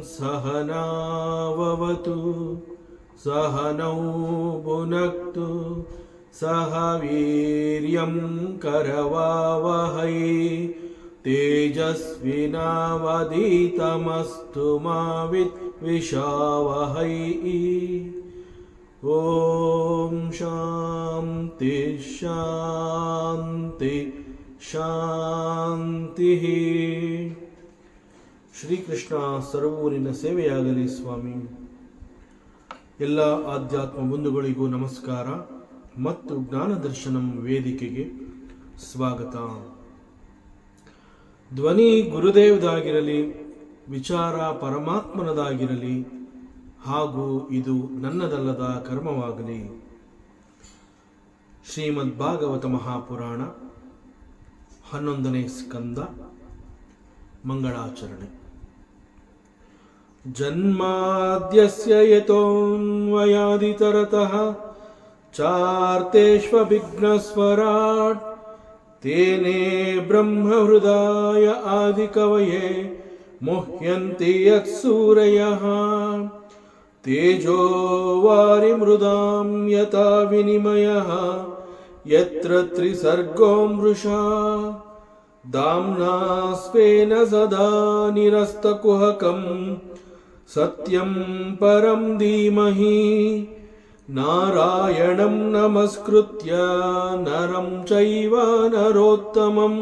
सहनावतु सहनौ भुनक्तु सह वीर्यं करवावहै तेजस्विनावधीतमस्तु मा विद्विषावहै। ओम शांति शांति ಶಾಂತಿ. ಶ್ರೀಕೃಷ್ಣ ಸರವೂರಿನ ಸೇವೆಯಾಗಲಿ ಸ್ವಾಮಿ. ಎಲ್ಲ ಆಧ್ಯಾತ್ಮ ಬಂಧುಗಳಿಗೂ ನಮಸ್ಕಾರ ಮತ್ತು ಜ್ಞಾನದರ್ಶನಂ ವೇದಿಕೆಗೆ ಸ್ವಾಗತ. ಧ್ವನಿ ಗುರುದೇವದಾಗಿರಲಿ, ವಿಚಾರ ಪರಮಾತ್ಮನದಾಗಿರಲಿ, ಹಾಗೂ ಇದು ನನ್ನದಲ್ಲದ ಕರ್ಮವಾಗಲಿ. ಶ್ರೀಮದ್ ಭಾಗವತ ಮಹಾಪುರಾಣ 11ನೇ ಸ್ಕಂದ, ಮಂಗಳಾಚರಣೆ. ಜನ್ಮಾದ್ಯಸ್ಯ ಯತೋನ್ವಯಾದಿತರತಃ ಚಾರ್ತೇಷ್ವವಿಘ್ನಸ್ವರಾಟ್ ತೇನೇ ಬ್ರಹ್ಮಹೃದಾಯ ಆದಿಕವಯೇ ಮುಹ್ಯಂತಿ ಯತ್ಸೂರಯಃ ತೇಜೋ ವಾರಿಮೃದಾಂ ಯಥಾ ವಿನಿಮಯಃ ಯತ್ರ ತ್ರಿಸರ್ಗೋ ಮೃಷಾ ದಾಮ್ನಾ ಸ್ವೇನ ಸದಾ ನಿರಸ್ತಕುಹಕಂ ಸತ್ಯಂ ಪರಂ ಧೀಮಹಿ ನಾರಾಯಣಂ ನಮಸ್ಕೃತ್ಯ ನರಂ ಚೈವ ನರೋತ್ತಮಂ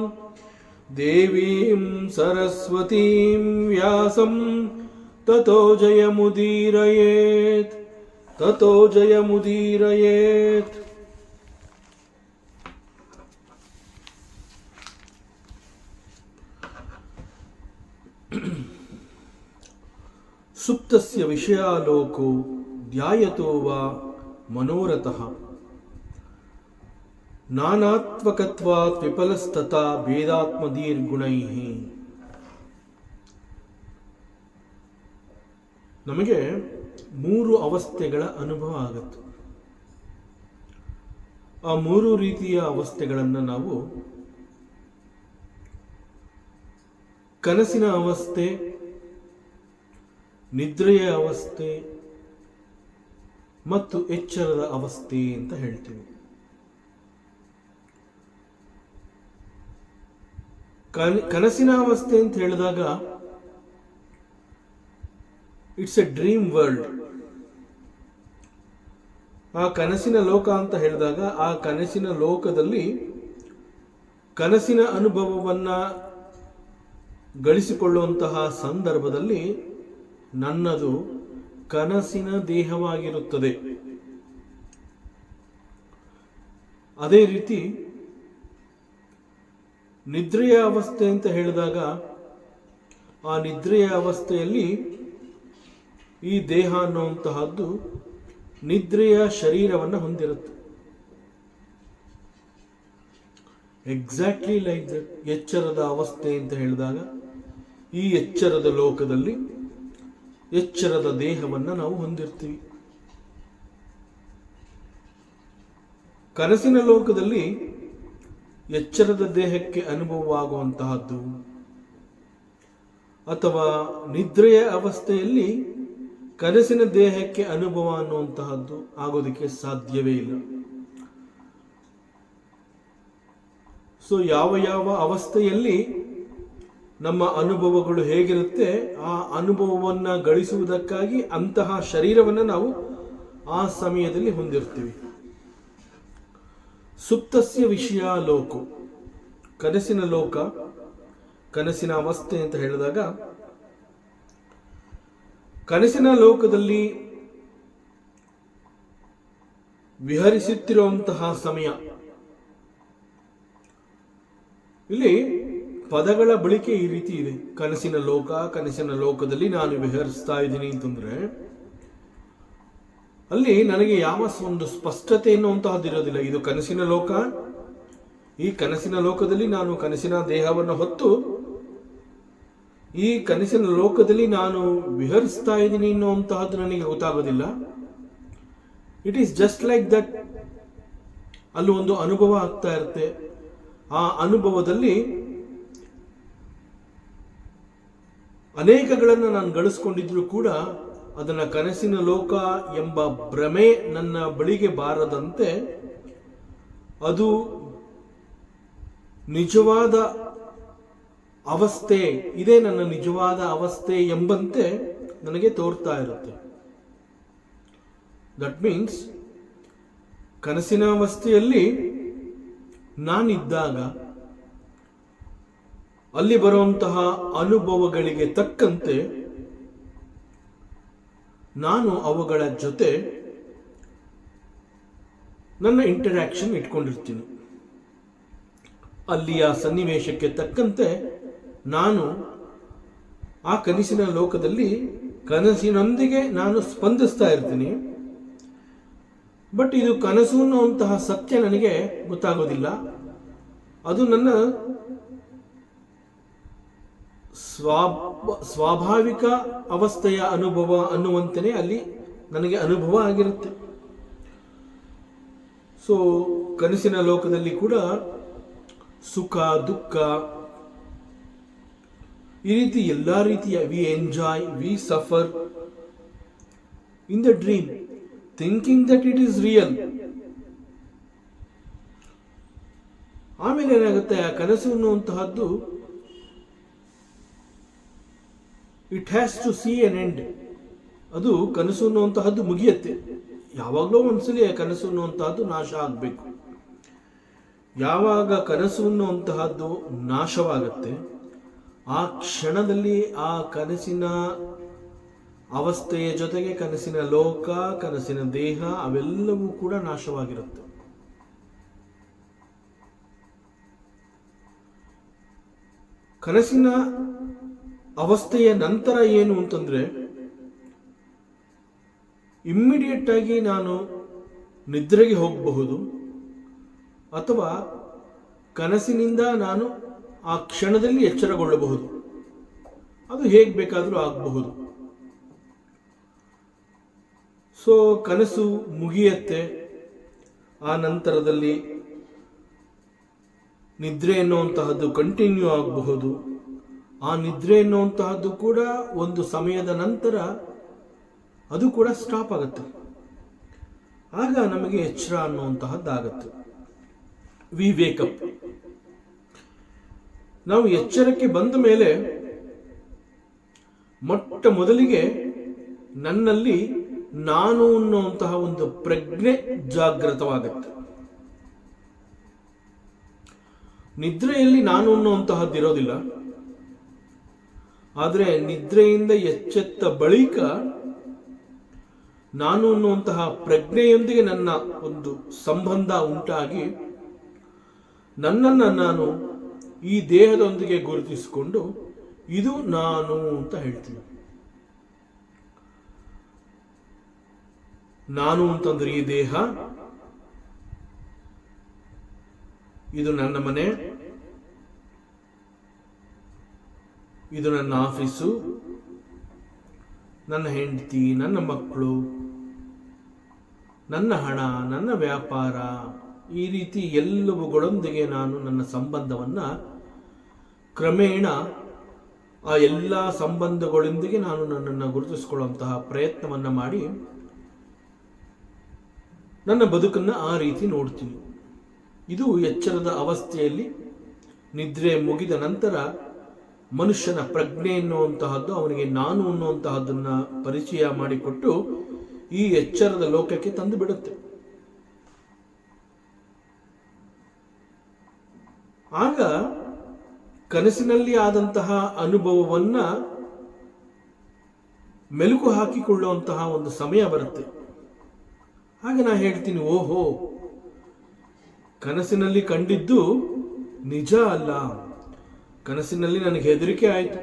ದೇವೀಂ ಸರಸ್ವತೀಂ ವ್ಯಾಸಂ ತತೋ ಜಯಮುದೀರಯೇತ್ ತತೋ ಜಯಮುದೀರಯೇತ್. ಸುಪ್ತಸ್ಯ ವಿಷಯಾಲೋಕೋ ಧ್ಯಾಯತೋ ವಾ ಮನೋರಥಃ ನಾನಾತ್ಮಕತ್ವಾತ್ ವಿಫಲಸ್ತಥಾ ಭೇದಾತ್ಮದೀರ್ಗುಣೈಃ. ನಮಗೆ 3 ಅವಸ್ಥೆಗಳ ಅನುಭವ ಆಗುತ್ತೆ. ಆ 3 ರೀತಿಯ ಅವಸ್ಥೆಗಳನ್ನು ನಾವು ಕನಸಿನ ಅವಸ್ಥೆ, ನಿದ್ರೆಯ ಅವಸ್ಥೆ ಮತ್ತು ಎಚ್ಚರದ ಅವಸ್ಥೆ ಅಂತ ಹೇಳ್ತೀವಿ. ಕನಸಿನ ಅವಸ್ಥೆ ಅಂತ ಹೇಳಿದಾಗ ಇಟ್ಸ್ ಎ ಡ್ರೀಮ್ ವರ್ಲ್ಡ್. ಆ ಕನಸಿನ ಲೋಕ ಅಂತ ಹೇಳಿದಾಗ ಆ ಕನಸಿನ ಲೋಕದಲ್ಲಿ ಕನಸಿನ ಅನುಭವವನ್ನ ಗಳಿಸಿಕೊಳ್ಳುವಂತಹ ಸಂದರ್ಭದಲ್ಲಿ ನನ್ನದು ಕನಸಿನ ದೇಹವಾಗಿರುತ್ತದೆ. ಅದೇ ರೀತಿ ನಿದ್ರೆಯ ಅವಸ್ಥೆ ಅಂತ ಹೇಳಿದಾಗ ಆ ನಿದ್ರೆಯ ಅವಸ್ಥೆಯಲ್ಲಿ ಈ ದೇಹ ಅನ್ನುವಂತಹದ್ದು ನಿದ್ರೆಯ ಶರೀರವನ್ನು ಹೊಂದಿರುತ್ತೆ. Exactly like that. ಎಚ್ಚರದ ಅವಸ್ಥೆ ಅಂತ ಹೇಳಿದಾಗ ಈ ಎಚ್ಚರದ ಲೋಕದಲ್ಲಿ ಎಚ್ಚರದ ದೇಹವನ್ನು ನಾವು ಹೊಂದಿರ್ತೀವಿ. ಕನಸಿನ ಲೋಕದಲ್ಲಿ ಎಚ್ಚರದ ದೇಹಕ್ಕೆ ಅನುಭವವಾಗುವಂತಹದ್ದು ಅಥವಾ ನಿದ್ರೆಯ ಅವಸ್ಥೆಯಲ್ಲಿ ಕನಸಿನ ದೇಹಕ್ಕೆ ಅನುಭವ ಅನ್ನುವಂತಹದ್ದು ಆಗೋದಕ್ಕೆ ಸಾಧ್ಯವೇ ಇಲ್ಲ. ಸೊ ಯಾವ ಅವಸ್ಥೆಯಲ್ಲಿ ನಮ್ಮ ಅನುಭವಗಳು ಹೇಗಿರುತ್ತೆ ಆ ಅನುಭವವನ್ನು ಗಳಿಸುವುದಕ್ಕಾಗಿ ಅಂತಹ ಶರೀರವನ್ನು ನಾವು ಆ ಸಮಯದಲ್ಲಿ ಹೊಂದಿರ್ತೀವಿ. ಸುಪ್ತಸ್ಯ ವಿಷಯ ಲೋಕ, ಕನಸಿನ ಲೋಕ, ಕನಸಿನ ಅವಸ್ಥೆ ಅಂತ ಹೇಳಿದಾಗ ಕನಸಿನ ಲೋಕದಲ್ಲಿ ವಿಹರಿಸುತ್ತಿರುವಂತಹ ಸಮಯ. ಇಲ್ಲಿ ಪದಗಳ ಬಳಕೆ ಈ ರೀತಿ ಇದೆ. ಕನಸಿನ ಲೋಕ, ಕನಸಿನ ಲೋಕದಲ್ಲಿ ನಾನು ವಿಹರಿಸ್ತಾ ಇದ್ದೀನಿ ಅಂತಂದ್ರೆ ಅಲ್ಲಿ ನನಗೆ ಯಾವ ಒಂದು ಸ್ಪಷ್ಟತೆ ಎನ್ನುವಂತಹದ್ದು ಇರೋದಿಲ್ಲ. ಇದು ಕನಸಿನ ಲೋಕ, ಈ ಕನಸಿನ ಲೋಕದಲ್ಲಿ ನಾನು ಕನಸಿನ ದೇಹವನ್ನು ಹೊತ್ತು ಈ ಕನಸಿನ ಲೋಕದಲ್ಲಿ ನಾನು ವಿಹರಿಸ್ತಾ ಇದ್ದೀನಿ ಎನ್ನುವಂತಹದ್ದು ನನಗೆ ಗೊತ್ತಾಗೋದಿಲ್ಲ. It is just like that. ಅಲ್ಲಿ ಒಂದು ಅನುಭವ ಆಗ್ತಾ ಇರುತ್ತೆ. ಆ ಅನುಭವದಲ್ಲಿ ಅನೇಕಗಳನ್ನು ನಾನು ಗಳಿಸ್ಕೊಂಡಿದ್ರು ಕೂಡ ಅದನ್ನ ಕನಸಿನ ಲೋಕ ಎಂಬ ಭ್ರಮೆ ನನ್ನ ಬಳಿಗೆ ಬಾರದಂತೆ ಅದು ನಿಜವಾದ ಅವಸ್ಥೆ, ಇದೇ ನನ್ನ ನಿಜವಾದ ಅವಸ್ಥೆ ಎಂಬಂತೆ ನನಗೆ ತೋರ್ತಾ ಇರುತ್ತೆ. ದಟ್ ಮೀನ್ಸ್ ಕನಸಿನ ಅವಸ್ಥೆಯಲ್ಲಿ ನಾನಿದ್ದಾಗ ಅಲ್ಲಿ ಬರುವಂತಹ ಅನುಭವಗಳಿಗೆ ತಕ್ಕಂತೆ ನಾನು ಅವುಗಳ ಜೊತೆ ನನ್ನ ಇಂಟರಾಕ್ಷನ್ ಇಟ್ಕೊಂಡಿರ್ತೀನಿ. ಅಲ್ಲಿಯ ಸನ್ನಿವೇಶಕ್ಕೆ ತಕ್ಕಂತೆ ನಾನು ಆ ಕನಸಿನ ಲೋಕದಲ್ಲಿ ಕನಸಿನೊಂದಿಗೆ ನಾನು ಸ್ಪಂದಿಸ್ತಾ ಇರ್ತೀನಿ. ಬಟ್ ಇದು ಕನಸು ಅನ್ನುವಂತಹ ಸತ್ಯ ನನಗೆ ಗೊತ್ತಾಗೋದಿಲ್ಲ. ಅದು ನನ್ನ ಸ್ವಾಭಾವಿಕ ಅವಸ್ಥೆಯ ಅನುಭವ ಅನ್ನುವಂತೆಯೇ ಅಲ್ಲಿ ನನಗೆ ಅನುಭವ ಆಗಿರುತ್ತೆ. ಸೊ ಕನಸಿನ ಲೋಕದಲ್ಲಿ ಕೂಡ ಸುಖ, ದುಃಖ, ಈ ರೀತಿ ಎಲ್ಲಾ ರೀತಿಯ we enjoy, we suffer in the dream, thinking that it is real. ಆಮೇಲೆ ಏನಾಗುತ್ತೆ, ಆ ಕನಸು ಅನ್ನುವಂತಹದ್ದು it has to see an end. ಅದು ಕನಸು ಅನ್ನುವಂತಹದ್ದು ಮುಗಿಯುತ್ತೆ. ಯಾವಾಗಲೂ ಒಂದ್ಸಲಿ ಕನಸು ಅನ್ನುವಂತಹದ್ದು ನಾಶ ಆಗಬೇಕು. ಯಾವಾಗ ಕನಸು ಅನ್ನುವಂತಹದ್ದು ನಾಶವಾಗುತ್ತೆ, ಆ ಕ್ಷಣದಲ್ಲಿ ಆ ಕನಸಿನ ಅವಸ್ಥೆಯ ಜೊತೆಗೆ ಕನಸಿನ ಲೋಕ, ಕನಸಿನ ದೇಹ ಅವೆಲ್ಲವೂ ಕೂಡ ನಾಶವಾಗಿರುತ್ತೆ. ಕನಸಿನ ಅವಸ್ಥೆಯ ನಂತರ ಏನು ಅಂತಂದ್ರೆ, ಇಮ್ಮಿಡಿಯೇಟ್ ಆಗಿ ನಾನು ನಿದ್ರೆಗೆ ಹೋಗಬಹುದು, ಅಥವಾ ಕನಸಿನಿಂದ ನಾನು ಆ ಕ್ಷಣದಲ್ಲಿ ಎಚ್ಚರಗೊಳ್ಳಬಹುದು. ಅದು ಹೇಗೆ ಬೇಕಾದರೂ ಆಗಬಹುದು. ಸೊ ಕನಸು ಮುಗಿಯತ್ತೆ, ಆ ನಂತರದಲ್ಲಿ ನಿದ್ರೆ ಎನ್ನುವಂತಹದ್ದು ಕಂಟಿನ್ಯೂ ಆಗಬಹುದು. ಆ ನಿದ್ರೆ ಎನ್ನುವಂತಹದ್ದು ಕೂಡ ಒಂದು ಸಮಯದ ನಂತರ ಅದು ಕೂಡ ಸ್ಟಾಪ್ ಆಗುತ್ತೆ. ಆಗ ನಮಗೆ ಎಚ್ಚರ ಅನ್ನುವಂತಹದ್ದಾಗತ್ತೆ. V wake up. ನಾವು ಎಚ್ಚರಕ್ಕೆ ಬಂದ ಮೇಲೆ ಮೊಟ್ಟ ಮೊದಲಿಗೆ ನನ್ನಲ್ಲಿ ನಾನು ಅನ್ನುವಂತಹ ಒಂದು ಪ್ರಜ್ಞೆ ಜಾಗೃತವಾಗುತ್ತೆ. ನಿದ್ರೆಯಲ್ಲಿ ನಾನು ಅನ್ನುವಂತಹದ್ದು ಇರೋದಿಲ್ಲ. ಆದರೆ ನಿದ್ರೆಯಿಂದ ಎಚ್ಚೆತ್ತ ಬಳಿಕ ನಾನು ಅನ್ನುವಂತಹ ಪ್ರಜ್ಞೆಯೊಂದಿಗೆ ನನ್ನ ಒಂದು ಸಂಬಂಧ ಉಂಟಾಗಿ ನನ್ನನ್ನು ನಾನು ಈ ದೇಹದೊಂದಿಗೆ ಗುರುತಿಸಿಕೊಂಡು ಇದು ನಾನು ಅಂತ ಹೇಳ್ತೀನಿ. ನಾನು ಅಂತಂದ್ರೆ ಈ ದೇಹ, ಇದು ನನ್ನ ಮನೆ, ಇದು ನನ್ನ ಆಫೀಸು, ನನ್ನ ಹೆಂಡತಿ, ನನ್ನ ಮಕ್ಕಳು, ನನ್ನ ಹಣ, ನನ್ನ ವ್ಯಾಪಾರ, ಈ ರೀತಿ ಎಲ್ಲವುಗಳೊಂದಿಗೆ ನಾನು ನನ್ನ ಸಂಬಂಧವನ್ನು ಕ್ರಮೇಣ ಆ ಎಲ್ಲ ಸಂಬಂಧಗಳೊಂದಿಗೆ ನಾನು ನನ್ನನ್ನು ಗುರುತಿಸಿಕೊಳ್ಳುವಂತಹ ಪ್ರಯತ್ನವನ್ನು ಮಾಡಿ ನನ್ನ ಬದುಕನ್ನು ಆ ರೀತಿ ನೋಡ್ತೀನಿ. ಇದು ಎಚ್ಚರದ ಅವಸ್ಥೆಯಲ್ಲಿ ನಿದ್ರೆ ಮುಗಿದ ನಂತರ ಮನುಷ್ಯನ ಪ್ರಜ್ಞೆ ಎನ್ನುವಂತಹದ್ದು ಅವನಿಗೆ ನಾನು ಅನ್ನುವಂತಹದ್ದನ್ನ ಪರಿಚಯ ಮಾಡಿಕೊಟ್ಟು ಈ ಎಚ್ಚರದ ಲೋಕಕ್ಕೆ ತಂದು ಬಿಡುತ್ತೆ. ಆಗ ಕನಸಿನಲ್ಲಿ ಆದಂತಹ ಅನುಭವವನ್ನ ಮೆಲುಕು ಹಾಕಿಕೊಳ್ಳುವಂತಹ ಒಂದು ಸಮಯ ಬರುತ್ತೆ. ಆಗ ನಾ ಹೇಳ್ತೀನಿ, ಓಹೋ, ಕನಸಿನಲ್ಲಿ ಕಂಡಿದ್ದು ನಿಜ ಅಲ್ಲ. ಕನಸಿನಲ್ಲಿ ನನಗೆ ಹೆದರಿಕೆ ಆಯಿತು.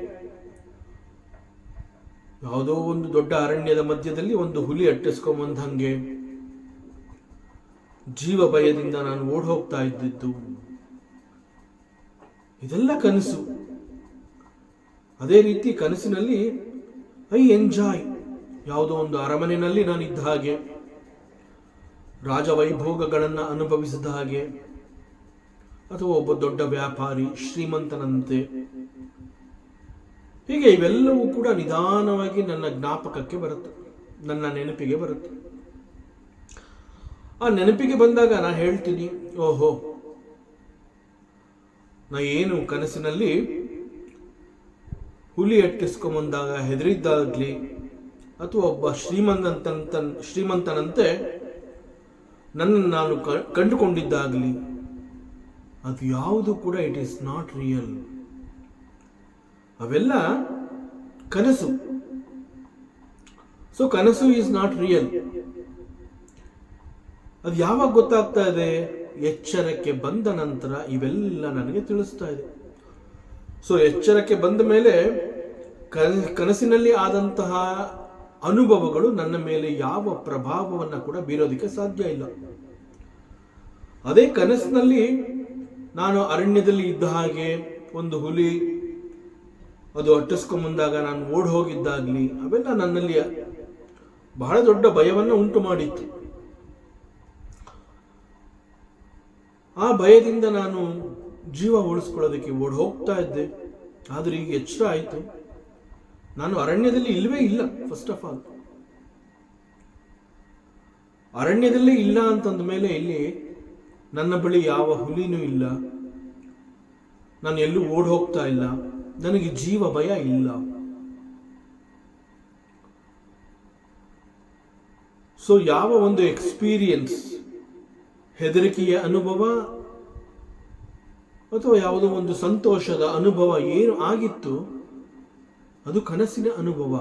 ಯಾವುದೋ ಒಂದು ದೊಡ್ಡ ಅರಣ್ಯದ ಮಧ್ಯದಲ್ಲಿ ಒಂದು ಹುಲಿ ಅಟ್ಟಿಸ್ಕೊಂಬಂದ ಹಂಗೆ ಜೀವ ಭಯದಿಂದ ನಾನು ಓಡ್ ಹೋಗ್ತಾ ಇದ್ದಿದ್ದು. ಇದೆಲ್ಲ ಕನಸು. ಅದೇ ರೀತಿ ಕನಸಿನಲ್ಲಿ ಐ ಎಂಜಾಯ್, ಯಾವುದೋ ಒಂದು ಅರಮನೆಯಲ್ಲಿ ನಾನಿದ್ದ ಹಾಗೆ, ರಾಜವೈಭೋಗಗಳನ್ನು ಅನುಭವಿಸಿದ ಹಾಗೆ, ಅಥವಾ ಒಬ್ಬ ದೊಡ್ಡ ವ್ಯಾಪಾರಿ ಶ್ರೀಮಂತನಂತೆ. ಹೀಗೆ ಇವೆಲ್ಲವೂ ಕೂಡ ನಿಧಾನವಾಗಿ ನನ್ನ ಜ್ಞಾಪಕಕ್ಕೆ ಬರುತ್ತೆ, ನನ್ನ ನೆನಪಿಗೆ ಬರುತ್ತೆ. ಆ ನೆನಪಿಗೆ ಬಂದಾಗ ನಾ ಹೇಳ್ತೀನಿ, ಓಹೋ, ನಾ ಏನು ಕನಸಿನಲ್ಲಿ ಹುಲಿ ಅಟ್ಟಿಸ್ಕೊಂಬಂದಾಗ ಹೆದರಿದ್ದಾಗಲಿ, ಅಥವಾ ಒಬ್ಬ ಶ್ರೀಮಂತನಂತೆ ನನ್ನನ್ನು ನಾನು ಕಂಡುಕೊಂಡಿದ್ದಾಗಲಿ, ಅದು ಯಾವುದು ಕೂಡ ಇಟ್ ಈಸ್ ನಾಟ್ ರಿಯಲ್. ಅವೆಲ್ಲ ಕನಸು. ಸೊ ಕನಸು ಈಸ್ ನಾಟ್ ರಿಯಲ್. ಅದು ಯಾವಾಗ ಗೊತ್ತಾಗ್ತಾ ಇದೆ? ಎಚ್ಚರಕ್ಕೆ ಬಂದ ನಂತರ ಇವೆಲ್ಲ ನನಗೆ ತಿಳಿಸ್ತಾ ಇದೆ. ಸೊ ಎಚ್ಚರಕ್ಕೆ ಬಂದ ಮೇಲೆ ಕನಸಿನಲ್ಲಿ ಆದಂತಹ ಅನುಭವಗಳು ನನ್ನ ಮೇಲೆ ಯಾವ ಪ್ರಭಾವವನ್ನು ಕೂಡ ಬೀರೋದಕ್ಕೆ ಸಾಧ್ಯ ಇಲ್ಲ. ಅದೇ ಕನಸಿನಲ್ಲಿ ನಾನು ಅರಣ್ಯದಲ್ಲಿ ಇದ್ದ ಹಾಗೆ ಒಂದು ಹುಲಿ ಅದು ಅಟ್ಟಿಸ್ಕೊಂಬಂದಾಗ ನಾನು ಓಡ್ ಹೋಗಿದ್ದಾಗ್ಲಿ, ಅವೆಲ್ಲ ನನ್ನಲ್ಲಿ ಬಹಳ ದೊಡ್ಡ ಭಯವನ್ನು ಉಂಟು ಮಾಡಿತ್ತು. ಆ ಭಯದಿಂದ ನಾನು ಜೀವ ಉಳಿಸ್ಕೊಳ್ಳೋದಕ್ಕೆ ಓಡ್ ಹೋಗ್ತಾ ಇದ್ದೆ. ಆದ್ರೆ ಈಗ ಎಚ್ಚರ ಆಯಿತು, ನಾನು ಅರಣ್ಯದಲ್ಲಿ ಇಲ್ಲವೇ ಇಲ್ಲ. ಫಸ್ಟ್ ಆಫ್ ಆಲ್ ಅರಣ್ಯದಲ್ಲೇ ಇಲ್ಲ ಅಂತಂದ ಮೇಲೆ ಇಲ್ಲಿ ನನ್ನ ಬಳಿ ಯಾವ ಹುಲಿನೂ ಇಲ್ಲ, ನಾನು ಎಲ್ಲೂ ಓಡ್ ಹೋಗ್ತಾ ಇಲ್ಲ, ನನಗೆ ಜೀವ ಭಯ ಇಲ್ಲ. ಸೊ ಯಾವ ಒಂದು ಎಕ್ಸ್ಪೀರಿಯನ್ಸ್, ಹೆದರಿಕೆಯ ಅನುಭವ ಅಥವಾ ಯಾವುದೋ ಒಂದು ಸಂತೋಷದ ಅನುಭವ ಏನು ಆಗಿತ್ತು, ಅದು ಕನಸಿನ ಅನುಭವ.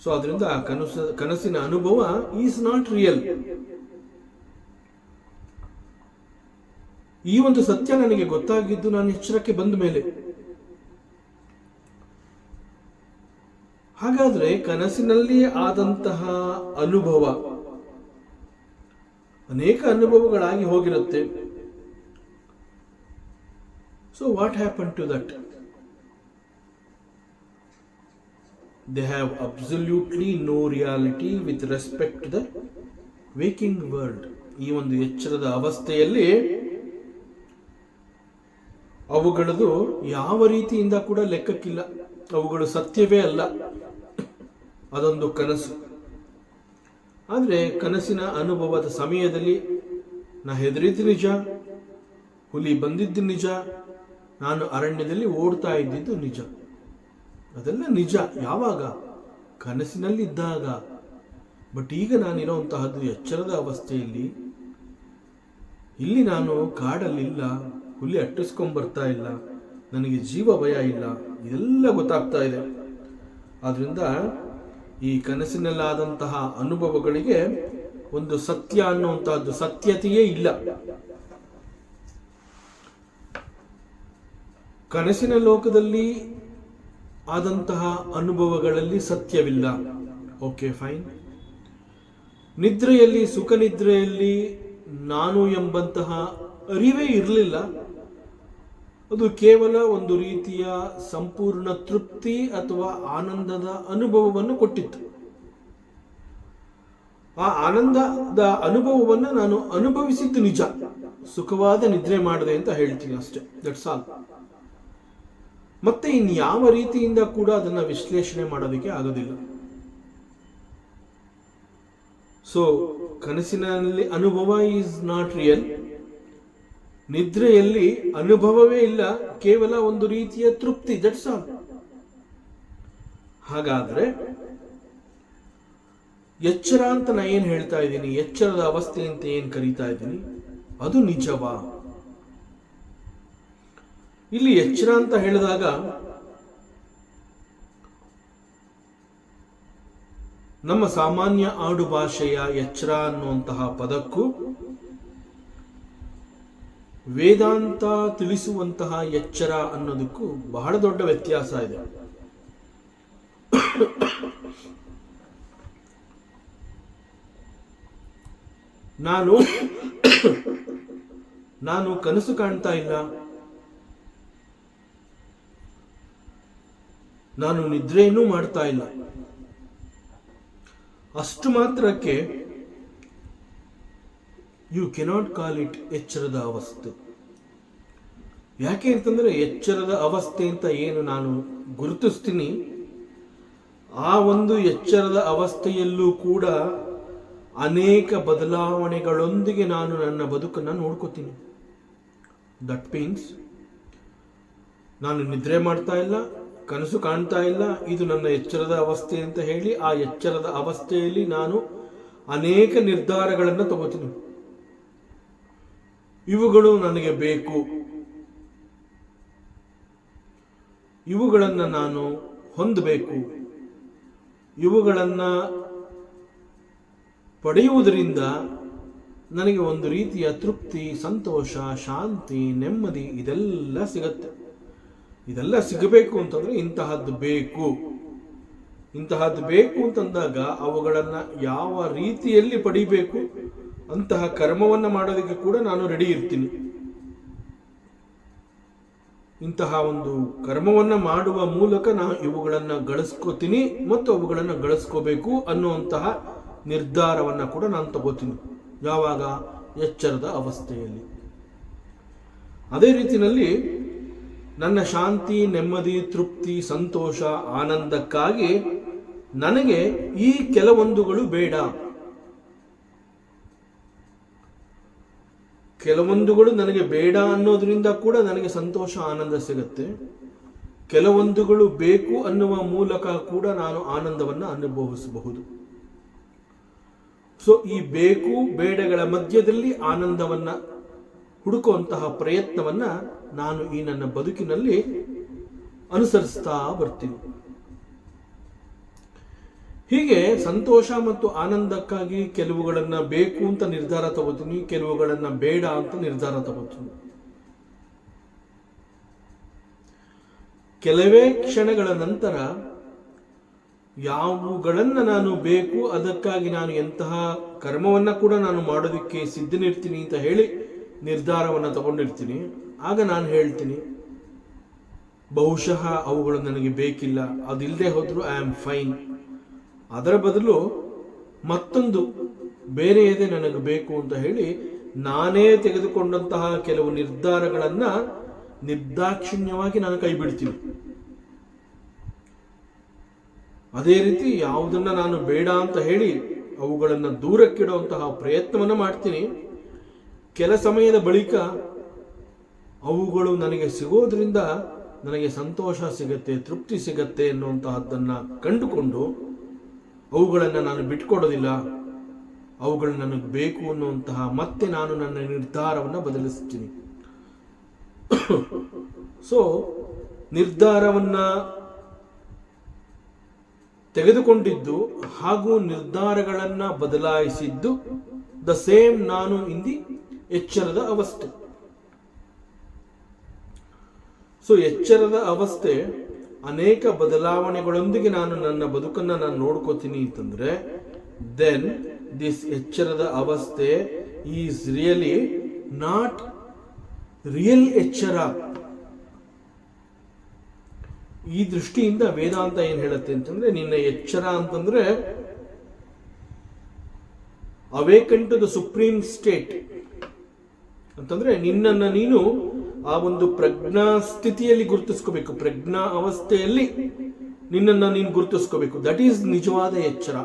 ಸೊ ಅದರಿಂದ ಕನಸಿನ ಅನುಭವ ಈಸ್ ನಾಟ್ ರಿಯಲ್. ಈ ಒಂದು ಸತ್ಯ ನನಗೆ ಗೊತ್ತಾಗಿದ್ದು ನಾನು ಎಚ್ಚರಕ್ಕೆ ಬಂದ ಮೇಲೆ. ಹಾಗಾದ್ರೆ ಕನಸಿನಲ್ಲಿ ಆದಂತಹ ಅನುಭವ ಅನೇಕ ಅನುಭವಗಳಾಗಿ ಹೋಗಿರುತ್ತೆ. So what happen to that? They have absolutely no reality with respect to the waking world. ಈ ಒಂದು ಎಚ್ಚರದ ಅವಸ್ಥೆಯಲ್ಲಿ ಅವುಗಳದು ಯಾವ ರೀತಿಯಿಂದ ಕೂಡ ಲೆಕ್ಕಕ್ಕಿಲ್ಲ. ಅವುಗಳು ಸತ್ಯವೇ ಅಲ್ಲ, ಅದೊಂದು ಕನಸು. ಆದರೆ ಕನಸಿನ ಅನುಭವದ ಸಮಯದಲ್ಲಿ ನಾ ಹೆದರಿದ್ದು ನಿಜ, ಹುಲಿ ಬಂದಿದ್ದು ನಿಜ, ನಾನು ಅರಣ್ಯದಲ್ಲಿ ಓಡ್ತಾ ಇದ್ದಿದ್ದು ನಿಜ. ಅದೆಲ್ಲ ನಿಜ. ಯಾವಾಗ? ಕನಸಿನಲ್ಲಿದ್ದಾಗ. ಬಟ್ ಈಗ ನಾನಿರೋಂತಹದ್ದು ಎಚ್ಚರದ ಅವಸ್ಥೆಯಲ್ಲಿ. ಇಲ್ಲಿ ನಾನು ಕಾಡಲ್ಲಿಲ್ಲ, ಹುಲಿ ಅಟ್ಟಿಸ್ಕೊಂಡ್ಬರ್ತಾ ಇಲ್ಲ, ನನಗೆ ಜೀವ ಭಯ ಇಲ್ಲ, ಇದೆಲ್ಲ ಗೊತ್ತಾಗ್ತಾ ಇದೆ. ಆದ್ರಿಂದ ಈ ಕನಸಿನಲ್ಲಾದಂತಹ ಅನುಭವಗಳಿಗೆ ಒಂದು ಸತ್ಯ ಅನ್ನುವಂತಹದ್ದು ಸತ್ಯತೆಯೇ ಇಲ್ಲ. ಕನಸಿನ ಲೋಕದಲ್ಲಿ ಆದಂತಹ ಅನುಭವಗಳಲ್ಲಿ ಸತ್ಯವಿಲ್ಲ. Okay, fine. ನಿದ್ರೆಯಲ್ಲಿ, ಸುಖ ನಿದ್ರೆಯಲ್ಲಿ ನಾನು ಎಂಬಂತಹ ಅರಿವೇ ಇರಲಿಲ್ಲ. ಅದು ಕೇವಲ ಒಂದು ರೀತಿಯ ಸಂಪೂರ್ಣ ತೃಪ್ತಿ ಅಥವಾ ಆನಂದದ ಅನುಭವವನ್ನು ಕೊಟ್ಟಿತ್ತು. ಆ ಆನಂದದ ಅನುಭವವನ್ನು ನಾನು ಅನುಭವಿಸಿದ್ದು ನಿಜ. ಸುಖವಾದ ನಿದ್ರೆ ಮಾಡಿದೆ ಅಂತ ಹೇಳ್ತೀನಿ ಅಷ್ಟೇ, ದಟ್ಸ್ ಆಲ್. ಮತ್ತೆ ಇನ್ಯಾವ ರೀತಿಯಿಂದ ಕೂಡ ಅದನ್ನ ವಿಶ್ಲೇಷಣೆ ಮಾಡೋದಕ್ಕೆ ಆಗೋದಿಲ್ಲ. ಸೊ ಕನಸಿನಲ್ಲಿ ಅನುಭವ ಈಸ್ ನಾಟ್ ರಿಯಲ್. ನಿದ್ರೆಯಲ್ಲಿ ಅನುಭವವೇ ಇಲ್ಲ, ಕೇವಲ ಒಂದು ರೀತಿಯ ತೃಪ್ತಿ, ದಟ್ಸ್ ಆಲ್. ಹಾಗಾದ್ರೆ ಎಚ್ಚರ ಅಂತ ನಾ ಏನ್ ಹೇಳ್ತಾ ಇದ್ದೀನಿ, ಎಚ್ಚರದ ಅವಸ್ಥೆ ಅಂತ ಏನ್ ಕರೀತಾ ಇದ್ದೀನಿ, ಅದು ನಿಜವಾ? ಇಲ್ಲಿ ಎಚ್ಚರ ಅಂತ ಹೇಳಿದಾಗ ನಮ್ಮ ಸಾಮಾನ್ಯ ಆಡು ಭಾಷೆಯ ಎಚ್ಚರ ಅನ್ನುವಂತಹ ಪದಕ್ಕೂ ವೇದಾಂತ ತಿಳಿಸುವಂತಹ ಎಚ್ಚರ ಅನ್ನೋದಕ್ಕೂ ಬಹಳ ದೊಡ್ಡ ವ್ಯತ್ಯಾಸ ಇದೆ. ನಾನು ಕನಸು ಕಾಣ್ತಾ ಇಲ್ಲ, ನಾನು ನಿದ್ರೆಯನ್ನೂ ಮಾಡ್ತಾ ಇಲ್ಲ, ಅಷ್ಟು ಮಾತ್ರಕ್ಕೆ ಯು ಕೆನಾಟ್ ಕಾಲ್ ಇಟ್ ಎಚ್ಚರದ ಅವಸ್ಥೆ. ಯಾಕೆ ಅಂತಂದ್ರೆ ಎಚ್ಚರದ ಅವಸ್ಥೆ ಅಂತ ಏನು ನಾನು ಗುರುತಿಸ್ತೀನಿ, ಆ ಒಂದು ಎಚ್ಚರದ ಅವಸ್ಥೆಯಲ್ಲೂ ಕೂಡ ಅನೇಕ ಬದಲಾವಣೆಗಳೊಂದಿಗೆ ನಾನು ನನ್ನ ಬದುಕನ್ನು ನೋಡ್ಕೋತೀನಿ. ದಟ್ ಮೀನ್ಸ್ ನಾನು ನಿದ್ರೆ ಮಾಡ್ತಾ ಇಲ್ಲ, ಕನಸು ಕಾಣ್ತಾ ಇಲ್ಲ, ಇದು ನನ್ನ ಎಚ್ಚರದ ಅವಸ್ಥೆ ಅಂತ ಹೇಳಿ ಆ ಎಚ್ಚರದ ಅವಸ್ಥೆಯಲ್ಲಿ ನಾನು ಅನೇಕ ನಿರ್ಧಾರಗಳನ್ನು ತಗೋತೀನಿ. ಇವುಗಳು ನನಗೆ ಬೇಕು, ಇವುಗಳನ್ನು ನಾನು ಹೊಂದಬೇಕು, ಇವುಗಳನ್ನು ಪಡೆಯುವುದರಿಂದ ನನಗೆ ಒಂದು ರೀತಿಯ ತೃಪ್ತಿ, ಸಂತೋಷ, ಶಾಂತಿ, ನೆಮ್ಮದಿ ಇದೆಲ್ಲ ಸಿಗತ್ತೆ. ಇದೆಲ್ಲ ಸಿಗಬೇಕು ಅಂತಂದ್ರೆ ಇಂತಹದ್ದು ಬೇಕು. ಇಂತಹದ್ದು ಬೇಕು ಅಂತಂದಾಗ ಅವುಗಳನ್ನು ಯಾವ ರೀತಿಯಲ್ಲಿ ಪಡಿಬೇಕು ಅಂತಹ ಕರ್ಮವನ್ನು ಮಾಡೋದಕ್ಕೆ ಕೂಡ ನಾನು ರೆಡಿ ಇರ್ತೀನಿ. ಇಂತಹ ಒಂದು ಕರ್ಮವನ್ನು ಮಾಡುವ ಮೂಲಕ ನಾನು ಇವುಗಳನ್ನು ಗಳಿಸ್ಕೋತೀನಿ ಮತ್ತು ಅವುಗಳನ್ನು ಗಳಿಸ್ಕೋಬೇಕು ಅನ್ನುವಂತಹ ನಿರ್ಧಾರವನ್ನು ಕೂಡ ನಾನು ತಗೋತೀನಿ. ಯಾವಾಗ? ಎಚ್ಚರದ ಅವಸ್ಥೆಯಲ್ಲಿ. ಅದೇ ರೀತಿಯಲ್ಲಿ ನನ್ನ ಶಾಂತಿ, ನೆಮ್ಮದಿ, ತೃಪ್ತಿ, ಸಂತೋಷ, ಆನಂದಕ್ಕಾಗಿ ನನಗೆ ಈ ಕೆಲವೊಂದುಗಳು ಬೇಡ. ಕೆಲವೊಂದುಗಳು ನನಗೆ ಬೇಡ ಅನ್ನೋದ್ರಿಂದ ಕೂಡ ನನಗೆ ಸಂತೋಷ, ಆನಂದ ಸಿಗುತ್ತೆ. ಕೆಲವೊಂದುಗಳು ಬೇಕು ಅನ್ನುವ ಮೂಲಕ ಕೂಡ ನಾನು ಆನಂದವನ್ನು ಅನುಭವಿಸಬಹುದು. ಸೊ ಈ ಬೇಕು ಬೇಡಗಳ ಮಧ್ಯದಲ್ಲಿ ಆನಂದವನ್ನ ಹುಡುಕುವಂತಹ ಪ್ರಯತ್ನವನ್ನ ನಾನು ಈ ನನ್ನ ಬದುಕಿನಲ್ಲಿ ಅನುಸರಿಸ್ತಾ ಬರ್ತೀನಿ. ಹೀಗೆ ಸಂತೋಷ ಮತ್ತು ಆನಂದಕ್ಕಾಗಿ ಕೆಲವುಗಳನ್ನ ಬೇಕು ಅಂತ ನಿರ್ಧಾರ ತಗೋತೀನಿ, ಕೆಲವುಗಳನ್ನ ಬೇಡ ಅಂತ ನಿರ್ಧಾರ ತಗೋತೀನಿ. ಕೆಲವೇ ಕ್ಷಣಗಳ ನಂತರ ಯಾವುಗಳನ್ನ ನಾನು ಬೇಕು, ಅದಕ್ಕಾಗಿ ನಾನು ಎಂತಹ ಕರ್ಮವನ್ನ ಕೂಡ ನಾನು ಮಾಡೋದಕ್ಕೆ ಸಿದ್ಧನಿರ್ತೀನಿ ಅಂತ ಹೇಳಿ ನಿರ್ಧಾರವನ್ನು ತಗೊಂಡಿರ್ತೀನಿ. ಆಗ ನಾನು ಹೇಳ್ತೀನಿ, ಬಹುಶಃ ಅವುಗಳು ನನಗೆ ಬೇಕಿಲ್ಲ, ಅದಿಲ್ಲದೆ ಹೋದ್ರು ಐ ಆಮ್ ಫೈನ್. ಅದರ ಬದಲು ಮತ್ತೊಂದು ಬೇರೆಯದೇ ನನಗೆ ಬೇಕು ಅಂತ ಹೇಳಿ ನಾನೇ ತೆಗೆದುಕೊಂಡಂತಹ ಕೆಲವು ನಿರ್ಧಾರಗಳನ್ನ ನಿರ್ದಾಕ್ಷಿಣ್ಯವಾಗಿ ನಾನು ಕೈ ಬಿಡ್ತೀನಿ. ಅದೇ ರೀತಿ ಯಾವುದನ್ನ ನಾನು ಬೇಡ ಅಂತ ಹೇಳಿ ಅವುಗಳನ್ನು ದೂರಕ್ಕಿಡುವಂತಹ ಪ್ರಯತ್ನವನ್ನು ಮಾಡ್ತೀನಿ. ಕೆಲ ಸಮಯದ ಬಳಿಕ ಅವುಗಳು ನನಗೆ ಸಿಗೋದ್ರಿಂದ ನನಗೆ ಸಂತೋಷ ಸಿಗತ್ತೆ, ತೃಪ್ತಿ ಸಿಗತ್ತೆ ಎನ್ನುವಂತಹದ್ದನ್ನು ಕಂಡುಕೊಂಡು ಅವುಗಳನ್ನು ನಾನು ಬಿಟ್ಕೊಡೋದಿಲ್ಲ. ಅವುಗಳು ನನಗೆ ಬೇಕು ಅನ್ನುವಂತಹ ಮತ್ತೆ ನಾನು ನನ್ನ ನಿರ್ಧಾರವನ್ನು ಬದಲಿಸ್ತೀನಿ. ಸೊ ನಿರ್ಧಾರವನ್ನ ತೆಗೆದುಕೊಂಡಿದ್ದು ಹಾಗೂ ನಿರ್ಧಾರಗಳನ್ನು ಬದಲಾಯಿಸಿದ್ದು ದ ಸೇಮ್ ನಾನು ಇನ್ ದಿ ಎಚ್ಚರದ ಅವಸ್ಥೆ. ಸೊ ಎಚ್ಚರದ ಅವಸ್ಥೆ ಅನೇಕ ಬದಲಾವಣೆಗಳೊಂದಿಗೆ ನಾನು ನನ್ನ ಬದುಕನ್ನು ನಾನು ನೋಡ್ಕೋತೀನಿ ಅಂತಂದ್ರೆ ದೆನ್ ದಿಸ್ ಎಚ್ಚರದ ಅವಸ್ಥೆ ಈಸ್ ರಿಯಲಿ ನಾಟ್ ರಿಯಲ್ ಎಚ್ಚರ. ಈ ದೃಷ್ಟಿಯಿಂದ ವೇದಾಂತ ಏನ್ ಹೇಳುತ್ತೆ ಅಂತಂದ್ರೆ, ನಿನ್ನ ಎಚ್ಚರ ಅಂತಂದ್ರೆ awaken to the supreme state ಅಂತಂದ್ರೆ ನಿನ್ನನ್ನು ನೀನು ಆ ಒಂದು ಪ್ರಜ್ಞಾ ಸ್ಥಿತಿಯಲ್ಲಿ ಗುರುತಿಸ್ಕೋಬೇಕು, ಪ್ರಜ್ಞಾ ಅವಸ್ಥೆಯಲ್ಲಿ ನಿನ್ನನ್ನು ನೀನು ಗುರುತಿಸ್ಕೋಬೇಕು. ದಟ್ ಈಸ್ ನಿಜವಾದ ಎಚ್ಚರ.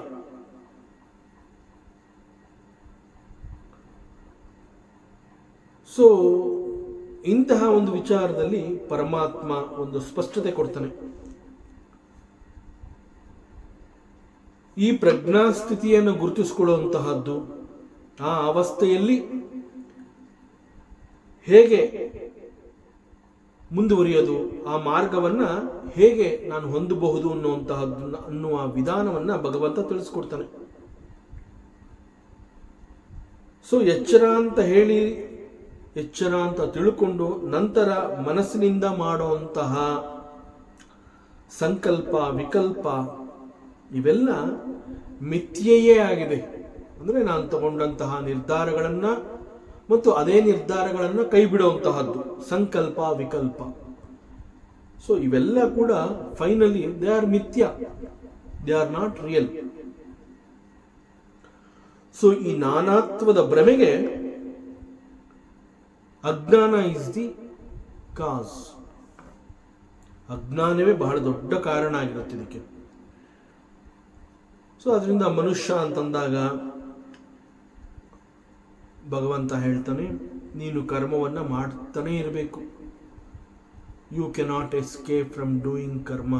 ಸೊ ಇಂತಹ ಒಂದು ವಿಚಾರದಲ್ಲಿ ಪರಮಾತ್ಮ ಒಂದು ಸ್ಪಷ್ಟತೆ ಕೊಡ್ತಾನೆ. ಈ ಪ್ರಜ್ಞಾ ಸ್ಥಿತಿಯನ್ನು ಗುರುತಿಸಿಕೊಳ್ಳುವಂತಹದ್ದು, ಆ ಅವಸ್ಥೆಯಲ್ಲಿ ಹೇಗೆ ಮುಂದುವರಿಯೋದು, ಆ ಮಾರ್ಗವನ್ನು ಹೇಗೆ ನಾನು ಹೊಂದಬಹುದು ಅನ್ನುವ ವಿಧಾನವನ್ನು ಭಗವಂತ ತಿಳಿಸ್ಕೊಡ್ತಾನೆ. ಸೊ ಎಚ್ಚರ ಅಂತ ಹೇಳಿ, ಎಚ್ಚರ ಅಂತ ತಿಳ್ಕೊಂಡು ನಂತರ ಮನಸ್ಸಿನಿಂದ ಮಾಡುವಂತಹ ಸಂಕಲ್ಪ ವಿಕಲ್ಪ ಇವೆಲ್ಲ ಮಿಥ್ಯೆಯೇ ಆಗಿದೆ. ಅಂದರೆ ನಾನು ತಗೊಂಡಂತಹ ನಿರ್ಧಾರಗಳನ್ನು ಮತ್ತು ಅದೇ ನಿರ್ಧಾರಗಳನ್ನು ಕೈ ಬಿಡುವಂತಹದ್ದು ಸಂಕಲ್ಪ ವಿಕಲ್ಪ. ಸೊ ಇವೆಲ್ಲ ಕೂಡ ಫೈನಲಿ ದೇ ಆರ್ ಮಿಥ್ಯ, they are not real. So ಈ ನಾನಾತ್ವದ ಭ್ರಮೆಗೆ ಅಜ್ಞಾನ ಇಸ್ ದಿ ಕಾಸ್. ಅಜ್ಞಾನವೇ ಬಹಳ ದೊಡ್ಡ ಕಾರಣ ಆಗಿರುತ್ತೆ ಇದಕ್ಕೆ. ಸೊ ಅದರಿಂದ ಮನುಷ್ಯ ಅಂತಂದಾಗ ಭಗವಂತ ಹೇಳ್ತಾನೆ, ನೀನು ಕರ್ಮವನ್ನು ಮಾಡ್ತಾನೆ ಇರಬೇಕು. You cannot escape from doing karma.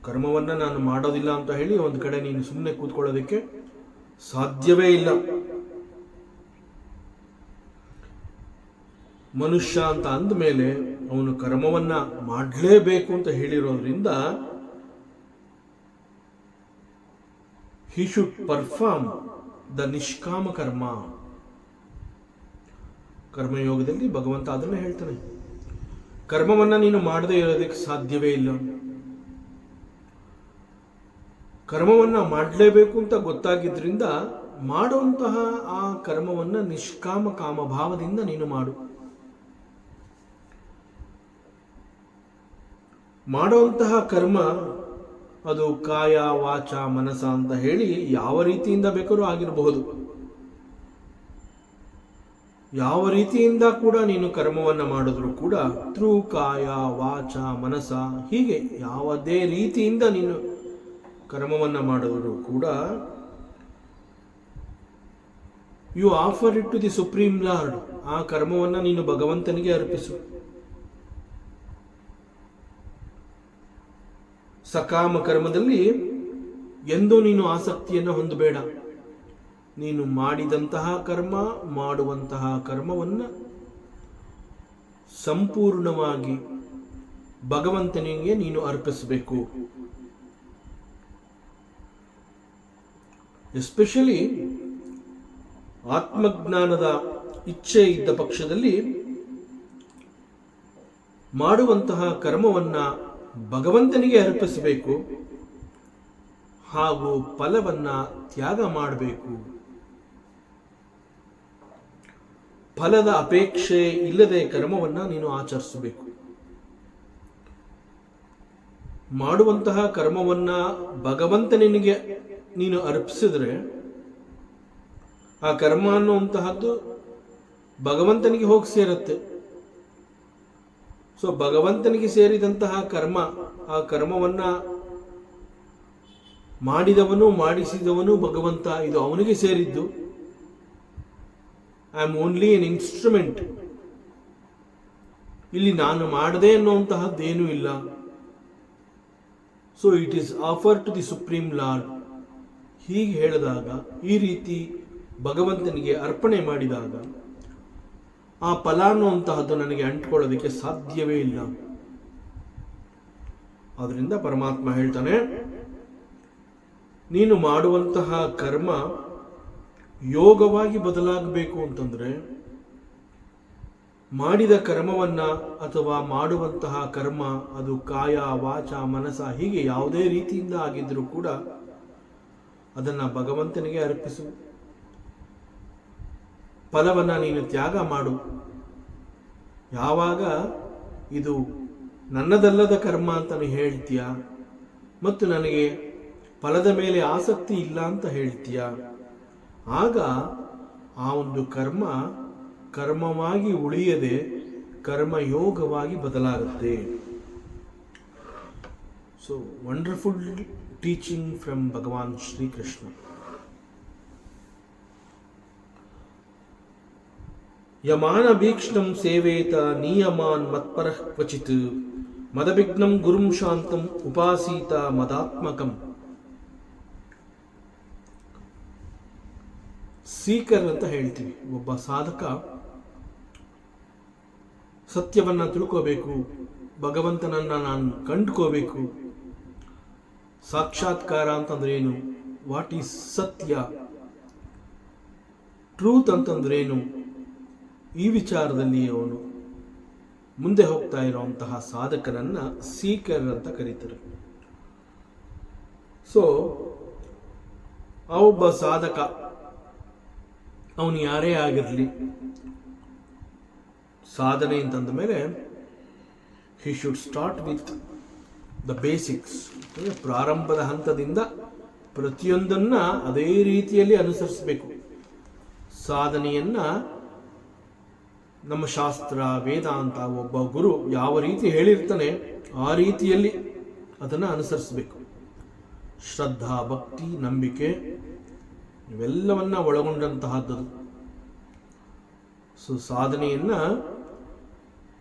ಕರ್ಮವನ್ನು ನಾನು ಮಾಡೋದಿಲ್ಲ ಅಂತ ಹೇಳಿ ಒಂದು ಕಡೆ ನೀನು ಸುಮ್ಮನೆ ಕೂತ್ಕೊಳ್ಳೋದಕ್ಕೆ ಸಾಧ್ಯವೇ ಇಲ್ಲ. ಮನುಷ್ಯ ಅಂತ ಅಂದಮೇಲೆ ಅವನು ಕರ್ಮವನ್ನ ಮಾಡಲೇಬೇಕು ಅಂತ ಹೇಳಿರೋದ್ರಿಂದ he should perform the ನಿಷ್ಕಾಮ ಕರ್ಮ. ಕರ್ಮಯೋಗದಲ್ಲಿ ಭಗವಂತ ಅದನ್ನ ಹೇಳ್ತಾನೆ, ಕರ್ಮವನ್ನ ನೀನು ಮಾಡದೇ ಇರೋದಕ್ಕೆ ಸಾಧ್ಯವೇ ಇಲ್ಲ. ಕರ್ಮವನ್ನ ಮಾಡಲೇಬೇಕು ಅಂತ ಗೊತ್ತಾಗಿದ್ರಿಂದ ಮಾಡುವಂತಹ ಆ ಕರ್ಮವನ್ನ ನಿಷ್ಕಾಮ ಕಾಮಭಾವದಿಂದ ನೀನು ಮಾಡು. ಮಾಡುವಂತಹ ಕರ್ಮ ಅದು ಕಾಯ ವಾಚ ಮನಸ ಅಂತ ಹೇಳಿ ಯಾವ ರೀತಿಯಿಂದ ಬೇಕಾದ್ರೂ ಆಗಿರಬಹುದು. ಯಾವ ರೀತಿಯಿಂದ ಕೂಡ ನೀನು ಕರ್ಮವನ್ನು ಮಾಡಿದ್ರು ಕೂಡ ಥ್ರೂ ಕಾಯ ವಾಚ ಮನಸ, ಹೀಗೆ ಯಾವುದೇ ರೀತಿಯಿಂದ ನೀನು ಕರ್ಮವನ್ನು ಮಾಡಿದ್ರು ಕೂಡ you offer it to the supreme lord. ಆ ಕರ್ಮವನ್ನು ನೀನು ಭಗವಂತನಿಗೆ ಅರ್ಪಿಸು. ಸಕಾಮ ಕರ್ಮದಲ್ಲಿ ಎಂದೂ ನೀನು ಆಸಕ್ತಿಯನ್ನು ಹೊಂದಬೇಡ. ನೀನು ಮಾಡಿದಂತಹ ಕರ್ಮ, ಮಾಡುವಂತಹ ಕರ್ಮವನ್ನು ಸಂಪೂರ್ಣವಾಗಿ ಭಗವಂತನಿಗೆ ನೀನು ಅರ್ಪಿಸಬೇಕು. ಎಸ್ಪೆಷಲಿ ಆತ್ಮಜ್ಞಾನದ ಇಚ್ಛೆ ಇದ್ದ ಪಕ್ಷದಲ್ಲಿ ಮಾಡುವಂತಹ ಕರ್ಮವನ್ನ ಭಗವಂತನಿಗೆ ಅರ್ಪಿಸಬೇಕು ಹಾಗೂ ಫಲವನ್ನ ತ್ಯಾಗ ಮಾಡಬೇಕು. ಫಲದ ಅಪೇಕ್ಷೆ ಇಲ್ಲದೆ ಕರ್ಮವನ್ನ ನೀನು ಆಚರಿಸಬೇಕು. ಮಾಡುವಂತಹ ಕರ್ಮವನ್ನ ಭಗವಂತನಿಗೆ ನೀನು ಅರ್ಪಿಸಿದ್ರೆ ಆ ಕರ್ಮ ಅನ್ನುವಂತಹದ್ದು ಭಗವಂತನಿಗೆ ಹೋಗಿ ಸೇರುತ್ತೆ. ಸೊ ಭಗವಂತನಿಗೆ ಸೇರಿದಂತಹ ಕರ್ಮ, ಆ ಕರ್ಮವನ್ನ ಮಾಡಿದವನು ಮಾಡಿಸಿದವನು ಭಗವಂತ, ಇದು ಅವನಿಗೆ ಸೇರಿದ್ದು. I am only an instrument. ಇಲ್ಲಿ ನಾನು ಮಾಡದೆ ಅನ್ನುವಂತಹದ್ದೇನೂ ಇಲ್ಲ. So it is offer to the supreme lord. ಹೀಗೆ ಹೇಳಿದಾಗ, ಈ ರೀತಿ ಭಗವಂತನಿಗೆ ಅರ್ಪಣೆ ಮಾಡಿದಾಗ ಆ ಫಲ ಅನ್ನುವಂತಹದ್ದು ನನಗೆ ಅಂಟ್ಕೊಳ್ಳೋದಕ್ಕೆ ಸಾಧ್ಯವೇ ಇಲ್ಲ. ಆದ್ರಿಂದ ಪರಮಾತ್ಮ ಹೇಳ್ತಾನೆ, ನೀನು ಮಾಡುವಂತಹ ಕರ್ಮ ಯೋಗವಾಗಿ ಬದಲಾಗಬೇಕು ಅಂತಂದ್ರೆ ಮಾಡಿದ ಕರ್ಮವನ್ನ ಅಥವಾ ಮಾಡುವಂತಹ ಕರ್ಮ ಅದು ಕಾಯ ವಾಚ ಮನಸ ಹೀಗೆ ಯಾವುದೇ ರೀತಿಯಿಂದ ಆಗಿದ್ರೂ ಕೂಡ ಅದನ್ನ ಭಗವಂತನಿಗೆ ಅರ್ಪಿಸು. ಫಲವನ್ನ ನೀನು ತ್ಯಾಗ ಮಾಡು. ಯಾವಾಗ ಇದು ನನ್ನದಲ್ಲದ ಕರ್ಮ ಅಂತ ನೀನು ಹೇಳ್ತೀಯ ಮತ್ತು ನನಗೆ ಫಲದ ಮೇಲೆ ಆಸಕ್ತಿ ಇಲ್ಲ ಅಂತ ಹೇಳ್ತೀಯ, ಆಗ ಆ ಒಂದು ಕರ್ಮ ಕರ್ಮವಾಗಿ ಉಳಿಯದೆ ಕರ್ಮಯೋಗವಾಗಿ ಬದಲಾಗುತ್ತೆ. ಸೊ ವಂಡರ್ಫುಲ್ ಟೀಚಿಂಗ್ ಫ್ರಮ್ ಭಗವಾನ್ ಶ್ರೀಕೃಷ್ಣ. ಯಮಾನ ಭೀಕ್ಷ್ಣಂ ಸೇವೇತ ನಿಯಮಾನ್ ಮತ್ಪರಃ ಕ್ವಚಿತ್ ಮದವಿಘ್ನಂ ಗುರುಂ ಶಾಂತಂ ಉಪಾಸೀತ ಮದಾತ್ಮಕಂ. ಸೀಕರ್ ಅಂತ ಹೇಳ್ತೀವಿ. ಒಬ್ಬ ಸಾಧಕ ಸತ್ಯವನ್ನು ತಿಳ್ಕೋಬೇಕು, ಭಗವಂತನನ್ನು ನಾನು ಕಂಡುಕೋಬೇಕು. ಸಾಕ್ಷಾತ್ಕಾರ ಅಂತಂದ್ರೆ ಏನು, ವಾಟ್ ಈಸ್ ಸತ್ಯ, ಟ್ರೂತ್ ಅಂತಂದ್ರೇನು, ಈ ವಿಚಾರದಲ್ಲಿ ಅವನು ಮುಂದೆ ಹೋಗ್ತಾ ಇರುವಂತಹ ಸಾಧಕನನ್ನ ಸೀಕರ್ ಅಂತ ಕರೀತಾರೆ. ಸೊ ಆ ಒಬ್ಬ ಸಾಧಕ ಅವನು ಯಾರೇ ಆಗಿರಲಿ, ಸಾಧನೆ ಅಂತಂದ ಮೇಲೆ he should start with the basics. ಪ್ರಾರಂಭದ ಹಂತದಿಂದ ಪ್ರತಿಯೊಂದನ್ನ ಅದೇ ರೀತಿಯಲ್ಲಿ ಅನುಸರಿಸಬೇಕು. ಸಾಧನೆಯನ್ನ ನಮ್ಮ ಶಾಸ್ತ್ರ ವೇದಾಂತ ಒಬ್ಬ ಗುರು ಯಾವ ರೀತಿ ಹೇಳಿರ್ತಾನೆ ಆ ರೀತಿಯಲ್ಲಿ ಅದನ್ನು ಅನುಸರಿಸಬೇಕು. ಶ್ರದ್ಧಾ, ಭಕ್ತಿ, ನಂಬಿಕೆ ಇವೆಲ್ಲವನ್ನ ಒಳಗೊಂಡಂತಹದ್ದು. ಸೊ ಸಾಧನೆಯನ್ನ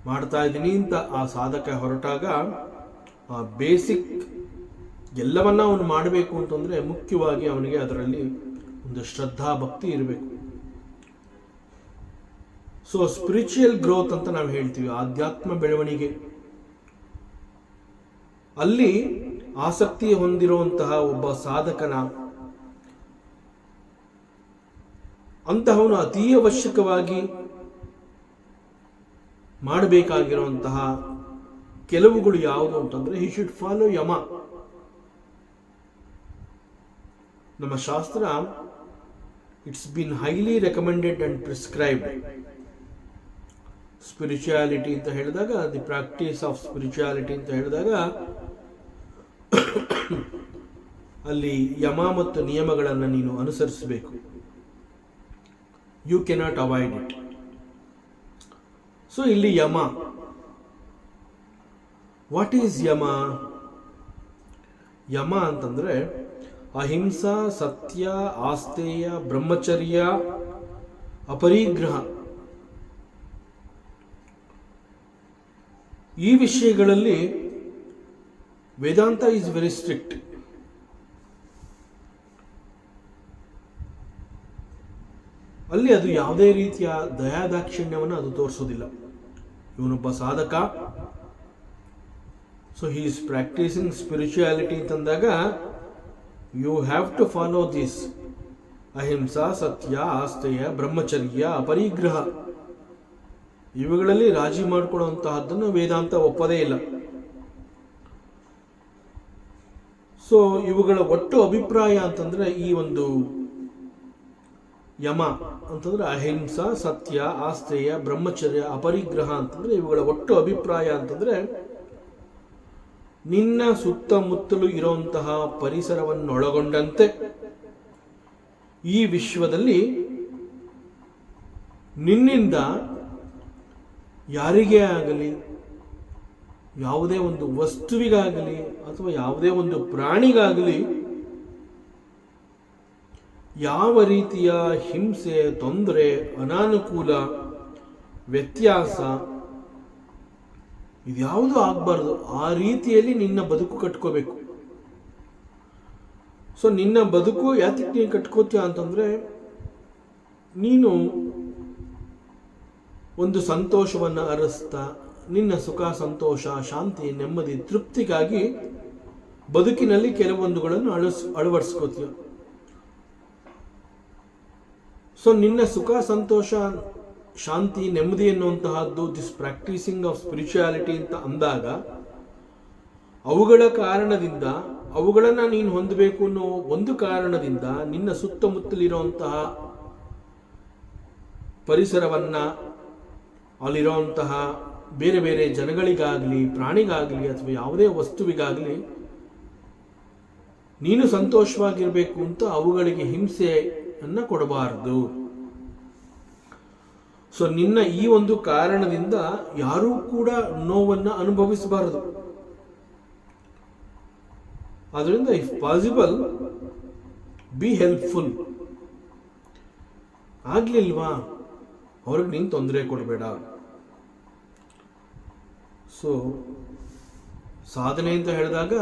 ಮಾಡ್ತಾ ಇದ್ದೀನಿ ಅಂತ ಆ ಸಾಧಕ ಹೊರಟಾಗ ಆ ಬೇಸಿಕ್ ಎಲ್ಲವನ್ನ ಅವನು ಮಾಡಬೇಕು ಅಂತಂದ್ರೆ ಮುಖ್ಯವಾಗಿ ಅವನಿಗೆ ಅದರಲ್ಲಿ ಒಂದು ಶ್ರದ್ಧಾ ಭಕ್ತಿ ಇರಬೇಕು. ಸೊ ಸ್ಪಿರಿಚುವಲ್ ಗ್ರೋತ್ ಅಂತ ನಾವು ಹೇಳ್ತೀವಿ, ಆಧ್ಯಾತ್ಮ ಬೆಳವಣಿಗೆ. ಅಲ್ಲಿ ಆಸಕ್ತಿ ಹೊಂದಿರುವಂತಹ ಒಬ್ಬ ಸಾಧಕನ ಅಂತಹವನು ಅತೀ ಅವಶ್ಯಕವಾಗಿ ಮಾಡಬೇಕಾಗಿರುವಂತಹ ಕೆಲವುಗಳು ಯಾವುದು ಅಂತಂದ್ರೆ ಹಿ ಶುಡ್ ಫಾಲೋ ಯಮ. ನಮ್ಮ ಶಾಸ್ತ್ರ it's been highly recommended and prescribed. Spirituality ಅಂತ ಹೇಳಿದಾಗ, ದಿ ಪ್ರಾಕ್ಟೀಸ್ ಆಫ್ ಸ್ಪಿರಿಚುಯಾಲಿಟಿ ಅಂತ ಹೇಳಿದಾಗ ಅಲ್ಲಿ ಯಮ ಮತ್ತು ನಿಯಮಗಳನ್ನು ನೀನು ಅನುಸರಿಸಬೇಕು. You cannot avoid it. So ಇಲ್ಲಿ ಯಮ, ವಾಟ್ ಈಸ್ ಯಮ? ಯಮ ಅಂತಂದ್ರೆ ಅಹಿಂಸಾ, ಸತ್ಯ, ಆಸ್ತೇಯ, ಬ್ರಹ್ಮಚರ್ಯ, ಅಪರಿಗ್ರಹ. ಈ ವಿಷಯಗಳಲ್ಲಿ ವೇದಾಂತ ಈಸ್ ವೆರಿ ಸ್ಟ್ರಿಕ್ಟ್. ಅಲ್ಲಿ ಅದು ಯಾವುದೇ ರೀತಿಯ ದಯಾದಾಕ್ಷಿಣ್ಯವನ್ನು ಅದು ತೋರಿಸೋದಿಲ್ಲ. ಇವನೊಬ್ಬ ಸಾಧಕ, so he is practicing spirituality ಅಂತಂದಾಗ you have to follow this ahimsa, satya, asteya, ಬ್ರಹ್ಮಚರ್ಯ, ಅಪರಿಗ್ರಹ. ಇವುಗಳಲ್ಲಿ ರಾಜಿ ಮಾಡಿಕೊಳ್ಳುವಂತಹದ್ದನ್ನು ವೇದಾಂತ ಒಪ್ಪದೇ ಇಲ್ಲ. ಸೊ ಇವುಗಳ ಒಟ್ಟು ಅಭಿಪ್ರಾಯ ಅಂತಂದ್ರೆ ಈ ಒಂದು ಯಮ ಅಂತಂದ್ರೆ ಅಹಿಂಸಾ, ಸತ್ಯ, ಆಸ್ತೇಯ, ಬ್ರಹ್ಮಚರ್ಯ, ಅಪರಿಗ್ರಹ ಅಂತಂದ್ರೆ ಇವುಗಳ ಒಟ್ಟು ಅಭಿಪ್ರಾಯ ಅಂತಂದ್ರೆ ನಿನ್ನ ಸುತ್ತಮುತ್ತಲು ಇರುವಂತಹ ಪರಿಸರವನ್ನೊಳಗೊಂಡಂತೆ ಈ ವಿಶ್ವದಲ್ಲಿ ನಿನ್ನಿಂದ ಯಾರಿಗೇ ಆಗಲಿ, ಯಾವುದೇ ಒಂದು ವಸ್ತುವಿಗಾಗಲಿ ಅಥವಾ ಯಾವುದೇ ಒಂದು ಪ್ರಾಣಿಗಾಗಲಿ ಯಾವ ರೀತಿಯ ಹಿಂಸೆ, ತೊಂದರೆ, ಅನಾನುಕೂಲ, ವ್ಯತ್ಯಾಸ ಇದ್ಯಾವುದು ಆಗಬಾರ್ದು. ಆ ರೀತಿಯಲ್ಲಿ ನಿನ್ನ ಬದುಕು ಕಟ್ಕೋಬೇಕು. ಸೊ ನಿನ್ನ ಬದುಕು ಯಾತಕ್ಕೆ ನೀನು ಕಟ್ಕೋತೀಯ ಅಂತಂದ್ರೆ ನೀನು ಒಂದು ಸಂತೋಷವನ್ನು ಅರಸ್ತಾ ನಿನ್ನ ಸುಖ, ಸಂತೋಷ, ಶಾಂತಿ, ನೆಮ್ಮದಿ, ತೃಪ್ತಿಗಾಗಿ ಬದುಕಿನಲ್ಲಿ ಕೆಲವೊಂದುಗಳನ್ನು ಅಳವಡಿಸ್ಕೋತೀಯ. ಸೊ ನಿನ್ನ ಸುಖ, ಸಂತೋಷ, ಶಾಂತಿ, ನೆಮ್ಮದಿ ಎನ್ನುವಂತಹದ್ದು ದಿಸ್ ಪ್ರಾಕ್ಟೀಸಿಂಗ್ ಆಫ್ ಸ್ಪಿರಿಚುಯಾಲಿಟಿ ಅಂತ ಅಂದಾಗ ಅವುಗಳ ಕಾರಣದಿಂದ, ಅವುಗಳನ್ನು ನೀನು ಹೊಂದಬೇಕು ಅನ್ನೋ ಒಂದು ಕಾರಣದಿಂದ ನಿನ್ನ ಸುತ್ತಮುತ್ತಲಿರುವಂತಹ ಪರಿಸರವನ್ನ, ಅಲ್ಲಿರುವಂತಹ ಬೇರೆ ಬೇರೆ ಜನಗಳಿಗಾಗಲಿ, ಪ್ರಾಣಿಗಾಗಲಿ ಅಥವಾ ಯಾವುದೇ ವಸ್ತುವಿಗಾಗಲಿ ನೀನು ಸಂತೋಷವಾಗಿರಬೇಕು ಅಂತ ಅವುಗಳಿಗೆ ಹಿಂಸೆಯನ್ನು ಕೊಡಬಾರದು. ಸೊ ನಿನ್ನ ಈ ಒಂದು ಕಾರಣದಿಂದ ಯಾರೂ ಕೂಡ ನೋವನ್ನು ಅನುಭವಿಸಬಾರದು. ಆದ್ರಿಂದ ಇಫ್ ಪಾಸಿಬಲ್ ಬಿ ಹೆಲ್ಪ್ಫುಲ್. ಆಗ್ಲಿಲ್ವಾ ಅವ್ರಿಗೆ ನೀನು ತೊಂದರೆ ಕೊಡಬೇಡ. ಸೊ ಸಾಧನೆ ಅಂತ ಹೇಳಿದಾಗ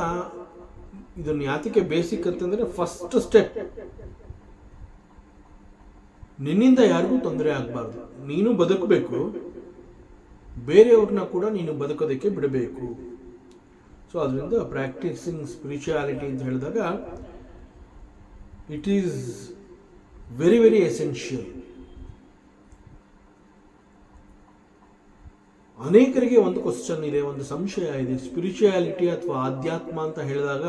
ಇದನ್ನು ಯಾತಕ್ಕೆ ಬೇಸಿಕ್ ಅಂತಂದ್ರೆ ಫಸ್ಟ್ ಸ್ಟೆಪ್ ನಿನ್ನಿಂದ ಯಾರಿಗೂ ತೊಂದರೆ ಆಗಬಾರ್ದು. ನೀನು ಬದುಕಬೇಕು, ಬೇರೆಯವ್ರನ್ನ ಕೂಡ ನೀನು ಬದುಕೋದಕ್ಕೆ ಬಿಡಬೇಕು. ಸೊ ಅದರಿಂದ ಪ್ರಾಕ್ಟೀಸಿಂಗ್ ಸ್ಪಿರಿಚುಯಾಲಿಟಿ ಅಂತ ಹೇಳಿದಾಗ it is very very essential. ಅನೇಕರಿಗೆ ಒಂದು ಕ್ವಶನ್ ಇದೆ, ಒಂದು ಸಂಶಯ ಇದೆ. ಸ್ಪಿರಿಚುಯಾಲಿಟಿ ಅಥವಾ ಆಧ್ಯಾತ್ಮ ಅಂತ ಹೇಳಿದಾಗ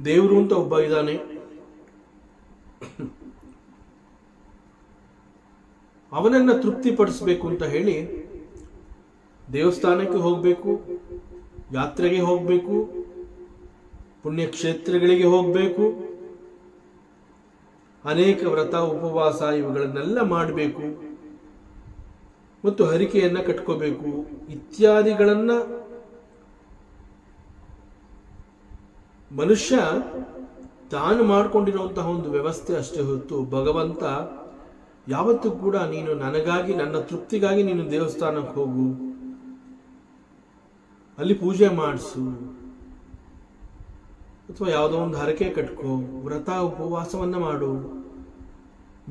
ದೇವರು ಅಂತ ಒಬ್ಬ ಇದ್ದಾನೆ, ಅವನನ್ನ ತೃಪ್ತಿಪಡಿಸಬೇಕು ಅಂತ ಹೇಳಿ ದೇವಸ್ಥಾನಕ್ಕೆ ಹೋಗಬೇಕು, ಯಾತ್ರೆಗೆ ಹೋಗಬೇಕು, ಪುಣ್ಯಕ್ಷೇತ್ರಗಳಿಗೆ ಹೋಗಬೇಕು, ಅನೇಕ ವ್ರತ ಉಪವಾಸ ಇವುಗಳನ್ನೆಲ್ಲ ಮಾಡಬೇಕು ಮತ್ತು ಹರಿಕೆಯನ್ನ ಕಟ್ಕೋಬೇಕು ಇತ್ಯಾದಿಗಳನ್ನ ಮನುಷ್ಯ ತಾನು ಮಾಡಿಕೊಂಡಿರುವಂತಹ ಒಂದು ವ್ಯವಸ್ಥೆ ಅಷ್ಟೇ ಹೊರತು ಭಗವಂತ ಯಾವತ್ತೂ ಕೂಡ ನೀನು ನನಗಾಗಿ, ನನ್ನ ತೃಪ್ತಿಗಾಗಿ ನೀನು ದೇವಸ್ಥಾನಕ್ಕೆ ಹೋಗು, ಅಲ್ಲಿ ಪೂಜೆ ಮಾಡಿಸು, ಅಥವಾ ಯಾವುದೋ ಒಂದು ಹರಕೆ ಕಟ್ಕೋ, ವ್ರತ ಉಪವಾಸವನ್ನ ಮಾಡು,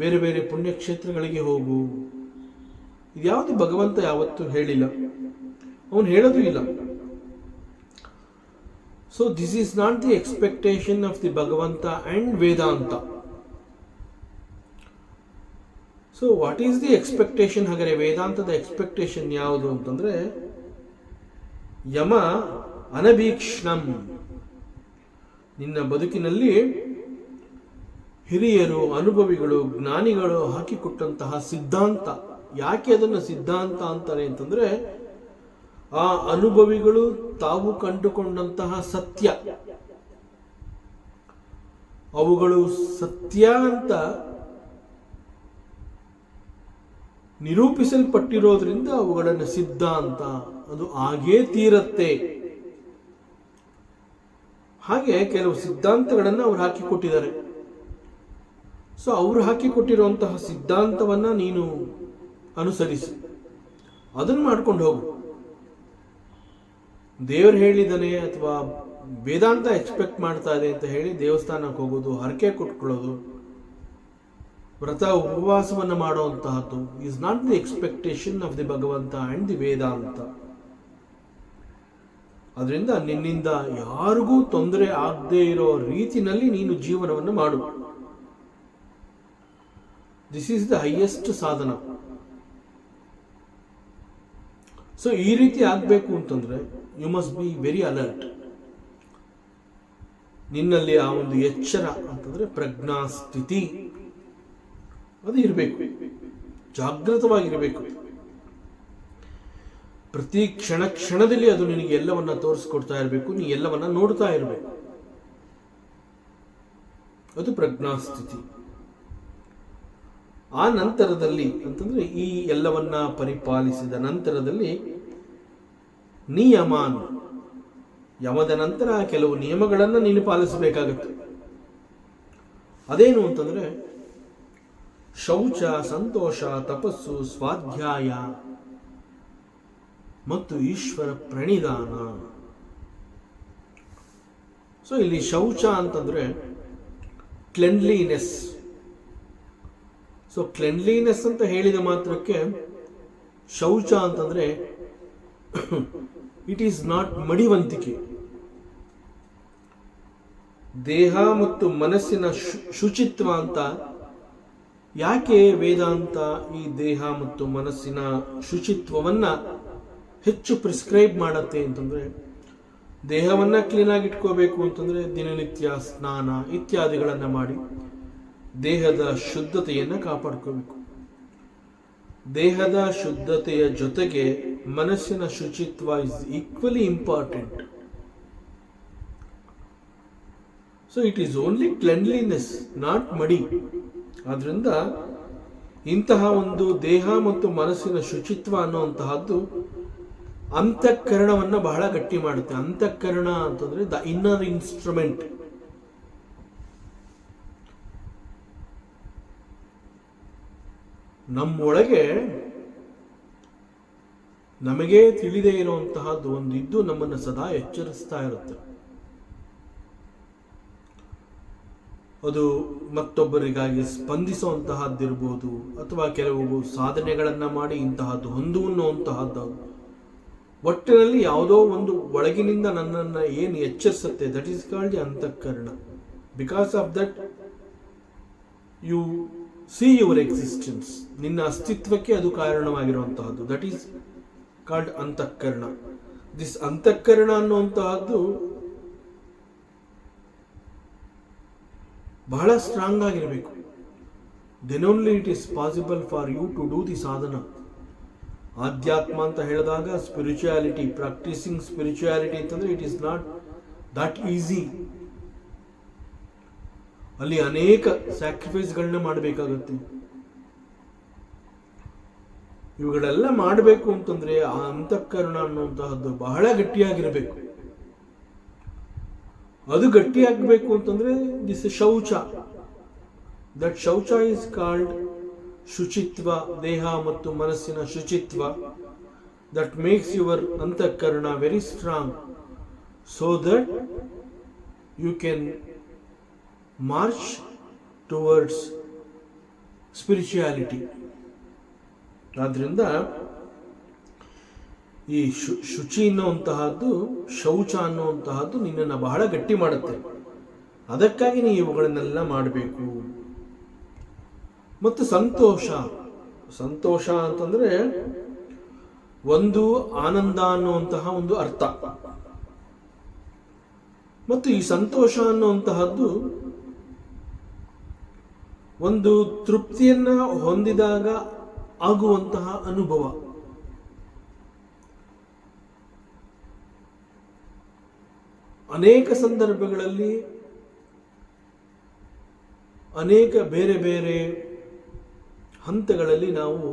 ಬೇರೆ ಬೇರೆ ಪುಣ್ಯಕ್ಷೇತ್ರಗಳಿಗೆ ಹೋಗು, ಇದ್ಯಾವುದು ಭಗವಂತ ಯಾವತ್ತೂ ಹೇಳಿಲ್ಲ, ಅವನು ಹೇಳೋದು ಇಲ್ಲ. So this is not the expectation of the Bhagavanta and Vedanta. So what is the expectation? ಹಾಗಾದರೆ ವೇದಾಂತದ ಎಕ್ಸ್ಪೆಕ್ಟೇಷನ್ ಯಾವುದು ಅಂತಂದ್ರೆ, ಯಮ ಅನಭೀಕ್ಷ್ಣಂ, ನಿನ್ನ ಬದುಕಿನಲ್ಲಿ ಹಿರಿಯರು, ಅನುಭವಿಗಳು, ಜ್ಞಾನಿಗಳು ಹಾಕಿಕೊಟ್ಟಂತಹ ಸಿದ್ಧಾಂತ. ಯಾಕೆ ಅದನ್ನು ಸಿದ್ಧಾಂತ ಅಂತಾರೆ ಅಂತಂದ್ರೆ, ಆ ಅನುಭವಿಗಳು ತಾವು ಕಂಡುಕೊಂಡಂತಹ ಸತ್ಯ, ಅವುಗಳು ಸತ್ಯ ಅಂತ ನಿರೂಪಿಸಲ್ಪಟ್ಟಿರೋದ್ರಿಂದ ಅವುಗಳನ್ನು ಸಿದ್ಧಾಂತ, ಅದು ಆಗೇ ತೀರತ್ತೆ. ಹಾಗೆ ಕೆಲವು ಸಿದ್ಧಾಂತಗಳನ್ನು ಅವ್ರು ಹಾಕಿಕೊಟ್ಟಿದ್ದಾರೆ. ಸೊ ಅವರು ಹಾಕಿಕೊಟ್ಟಿರುವಂತಹ ಸಿದ್ಧಾಂತವನ್ನ ನೀನು ಅನುಸರಿಸಿ, ಅದನ್ನು ಮಾಡ್ಕೊಂಡು ಹೋಗು. ದೇವರು ಹೇಳಿದಾನೆ ಅಥವಾ ವೇದಾಂತ ಎಕ್ಸ್ಪೆಕ್ಟ್ ಮಾಡ್ತಾ ಇದೆ ಅಂತ ಹೇಳಿ ದೇವಸ್ಥಾನಕ್ಕೆ ಹೋಗೋದು, ಹರಕೆ ಕೊಟ್ಕೊಳ್ಳೋದು, ವ್ರತ ಉಪವಾಸವನ್ನು ಮಾಡುವಂತಹದ್ದು is not the expectation of the Bhagavanta and the ವೇದಾಂತ. ಅದರಿಂದ ನಿನ್ನಿಂದ ಯಾರಿಗೂ ತೊಂದರೆ ಆಗದೆ ಇರೋ ರೀತಿನಲ್ಲಿ ನೀನು ಜೀವನವನ್ನು ಮಾಡು. This is the highest sadhana. So ಈ ರೀತಿ ಆಗಬೇಕು ಅಂತಂದ್ರೆ you must be very alert. ನಿನ್ನಲ್ಲಿ ಆ ಒಂದು ಎಚ್ಚರ ಅಂತಂದ್ರೆ ಪ್ರಜ್ಞಾ ಸ್ಥಿತಿ ಅದು ಇರಬೇಕು, ಜಾಗೃತವಾಗಿರಬೇಕು. ಪ್ರತಿ ಕ್ಷಣದಲ್ಲಿ ಅದು ನಿನಗೆ ಎಲ್ಲವನ್ನ ತೋರಿಸ್ಕೊಡ್ತಾ ಇರಬೇಕು, ನೀ ಎಲ್ಲವನ್ನ ನೋಡ್ತಾ ಇರಬೇಕು. ಅದು ಪ್ರಜ್ಞಾಸ್ಥಿತಿ. ಆ ನಂತರದಲ್ಲಿ ಅಂತಂದ್ರೆ ಈ ಎಲ್ಲವನ್ನ ಪರಿಪಾಲಿಸಿದ ನಂತರದಲ್ಲಿ ನಿಯಮಾನ್, ಯಮದ ನಂತರ ಕೆಲವು ನಿಯಮಗಳನ್ನು ನೀನು ಪಾಲಿಸಬೇಕಾಗತ್ತೆ. ಅದೇನು ಅಂತಂದ್ರೆ ಶೌಚ, ಸಂತೋಷ, ತಪಸ್ಸು, ಸ್ವಾಧ್ಯಾಯ ಮತ್ತು ಈಶ್ವರ ಪ್ರಣಿಧಾನ. ಸೊ ಇಲ್ಲಿ ಶೌಚ ಅಂತಂದ್ರೆ ಕ್ಲೆನ್ಲಿನೆಸ್. ಸೊ ಕ್ಲೆನ್ಲಿನೆಸ್ ಅಂತ ಹೇಳಿದ ಮಾತ್ರಕ್ಕೆ ಶೌಚ ಅಂತಂದ್ರೆ ಇಟ್ ಈಸ್ ನಾಟ್ ಮಡಿವಂತಿಕೆ. ದೇಹ ಮತ್ತು ಮನಸ್ಸಿನ ಶುಚಿತ್ವ ಅಂತ ಯಾಕೆ ವೇದಾಂತ ಈ ದೇಹ ಮತ್ತು ಮನಸ್ಸಿನ ಶುಚಿತ್ವವನ್ನ ಹೆಚ್ಚು ಪ್ರಿಸ್ಕ್ರೈಬ್ ಮಾಡತ್ತೆ ಅಂತಂದ್ರೆ, ದೇಹವನ್ನ ಕ್ಲೀನ್ ಆಗಿ ಇಟ್ಕೋಬೇಕು ಅಂತಂದ್ರೆ ದಿನನಿತ್ಯ ಸ್ನಾನ ಇತ್ಯಾದಿಗಳನ್ನ ಮಾಡಿ ದೇಹದ ಶುದ್ಧತೆಯನ್ನು ಕಾಪಾಡ್ಕೋಬೇಕು. ದೇಹದ ಶುದ್ಧತೆಯ ಜೊತೆಗೆ ಮನಸ್ಸಿನ ಶುಚಿತ್ವ is equally important. So it is only cleanliness, not ಮಡಿ. ಆದ್ರಿಂದ ಇಂತಹ ಒಂದು ದೇಹ ಮತ್ತು ಮನಸ್ಸಿನ ಶುಚಿತ್ವ ಅನ್ನುವಂತಹದ್ದು ಅಂತಃಕರಣವನ್ನ ಬಹಳ ಗಟ್ಟಿ ಮಾಡುತ್ತೆ. ಅಂತಃಕರಣ ಅಂತಂದ್ರೆ ದ ಇನ್ನರ್ ಇನ್ಸ್ಟ್ರುಮೆಂಟ್. ನಮ್ಮೊಳಗೆ ನಮಗೆ ತಿಳಿದೇ ಇರುವಂತಹದ್ದು ಒಂದು ಇದ್ದು ನಮ್ಮನ್ನು ಸದಾ ಎಚ್ಚರಿಸ್ತಾ ಇರುತ್ತೆ. ಅದು ಮತ್ತೊಬ್ಬರಿಗಾಗಿ ಸ್ಪಂದಿಸುವಂತಹದ್ದಿರ್ಬೋದು, ಅಥವಾ ಕೆಲವು ಸಾಧನೆಗಳನ್ನು ಮಾಡಿ ಇಂತಹದ್ದು ಹೊಂದುವಂತಹದ್ದು. ಒಟ್ಟಿನಲ್ಲಿ ಯಾವುದೋ ಒಂದು ಒಳಗಿನಿಂದ ನನ್ನನ್ನು ಏನು ಎಚ್ಚರಿಸುತ್ತೆ, that is called antahkarana. Because of that you see your existence, ನಿನ್ನ ಅಸ್ತಿತ್ವಕ್ಕೆ ಅದು ಕಾರಣವಾಗಿರುವಂತಹದ್ದು. That is called antahkarana. This ಅಂತಃಕರಣ ಅನ್ನುವಂತಹದ್ದು ಬಹಳ ಸ್ಟ್ರಾಂಗ್ ಆಗಿರಬೇಕು. Then only it is possible for you to do the sadhana. ಆಧ್ಯಾತ್ಮ ಅಂತ ಹೇಳಿದಾಗ ಸ್ಪಿರಿಚುಯಾಲಿಟಿ, ಪ್ರಾಕ್ಟೀಸಿಂಗ್ ಸ್ಪಿರಿಚುಯಾಲಿಟಿ ಅಂತಂದ್ರೆ it is not that easy. ಅಲ್ಲಿ ಅನೇಕ ಸ್ಯಾಕ್ರಿಫೈಸ್ಗಳನ್ನ ಮಾಡಬೇಕಾಗತ್ತೆ. ಇವುಗಳೆಲ್ಲ ಮಾಡಬೇಕು ಅಂತಂದ್ರೆ ಆ ಅಂತಃಕರಣ ಅನ್ನುವಂತಹದ್ದು ಬಹಳ ಗಟ್ಟಿಯಾಗಿರಬೇಕು. ಅದು ಗಟ್ಟಿಯಾಗಬೇಕು ಅಂತಂದ್ರೆ ದಿಸ್ ಶೌಚ. ದಟ್ ಶೌಚ ಇಸ್ ಕಾಲ್ಡ್ ಶುಚಿತ್ವ, ದೇಹ ಮತ್ತು ಮನಸ್ಸಿನ ಶುಚಿತ್ವ. That makes your antahkarana very strong, so that you can march towards spirituality. ಆದ್ರಿಂದ ಈ ಶುಚಿ ಅನ್ನುವಂತಹದ್ದು, ಶೌಚ ಅನ್ನುವಂತಹದ್ದು ನಿನ್ನನ್ನು ಬಹಳ ಗಟ್ಟಿ ಮಾಡುತ್ತೆ. ಅದಕ್ಕಾಗಿ ನೀವು ಇವುಗಳನ್ನೆಲ್ಲ ಮಾಡಬೇಕು. ಮತ್ತು ಸಂತೋಷ, ಸಂತೋಷ ಅಂತಂದ್ರೆ ಒಂದು ಆನಂದ ಅನ್ನುವಂತಹ ಒಂದು ಅರ್ಥ. ಮತ್ತು ಈ ಸಂತೋಷ ಅನ್ನುವಂತಹದ್ದು ಒಂದು ತೃಪ್ತಿಯನ್ನ ಹೊಂದಿದಾಗ ಆಗುವಂತಹ ಅನುಭವ. ಅನೇಕ ಸಂದರ್ಭಗಳಲ್ಲಿ ಅನೇಕ ಬೇರೆ ಬೇರೆ ಹಂತಗಳಲ್ಲಿ ನಾವು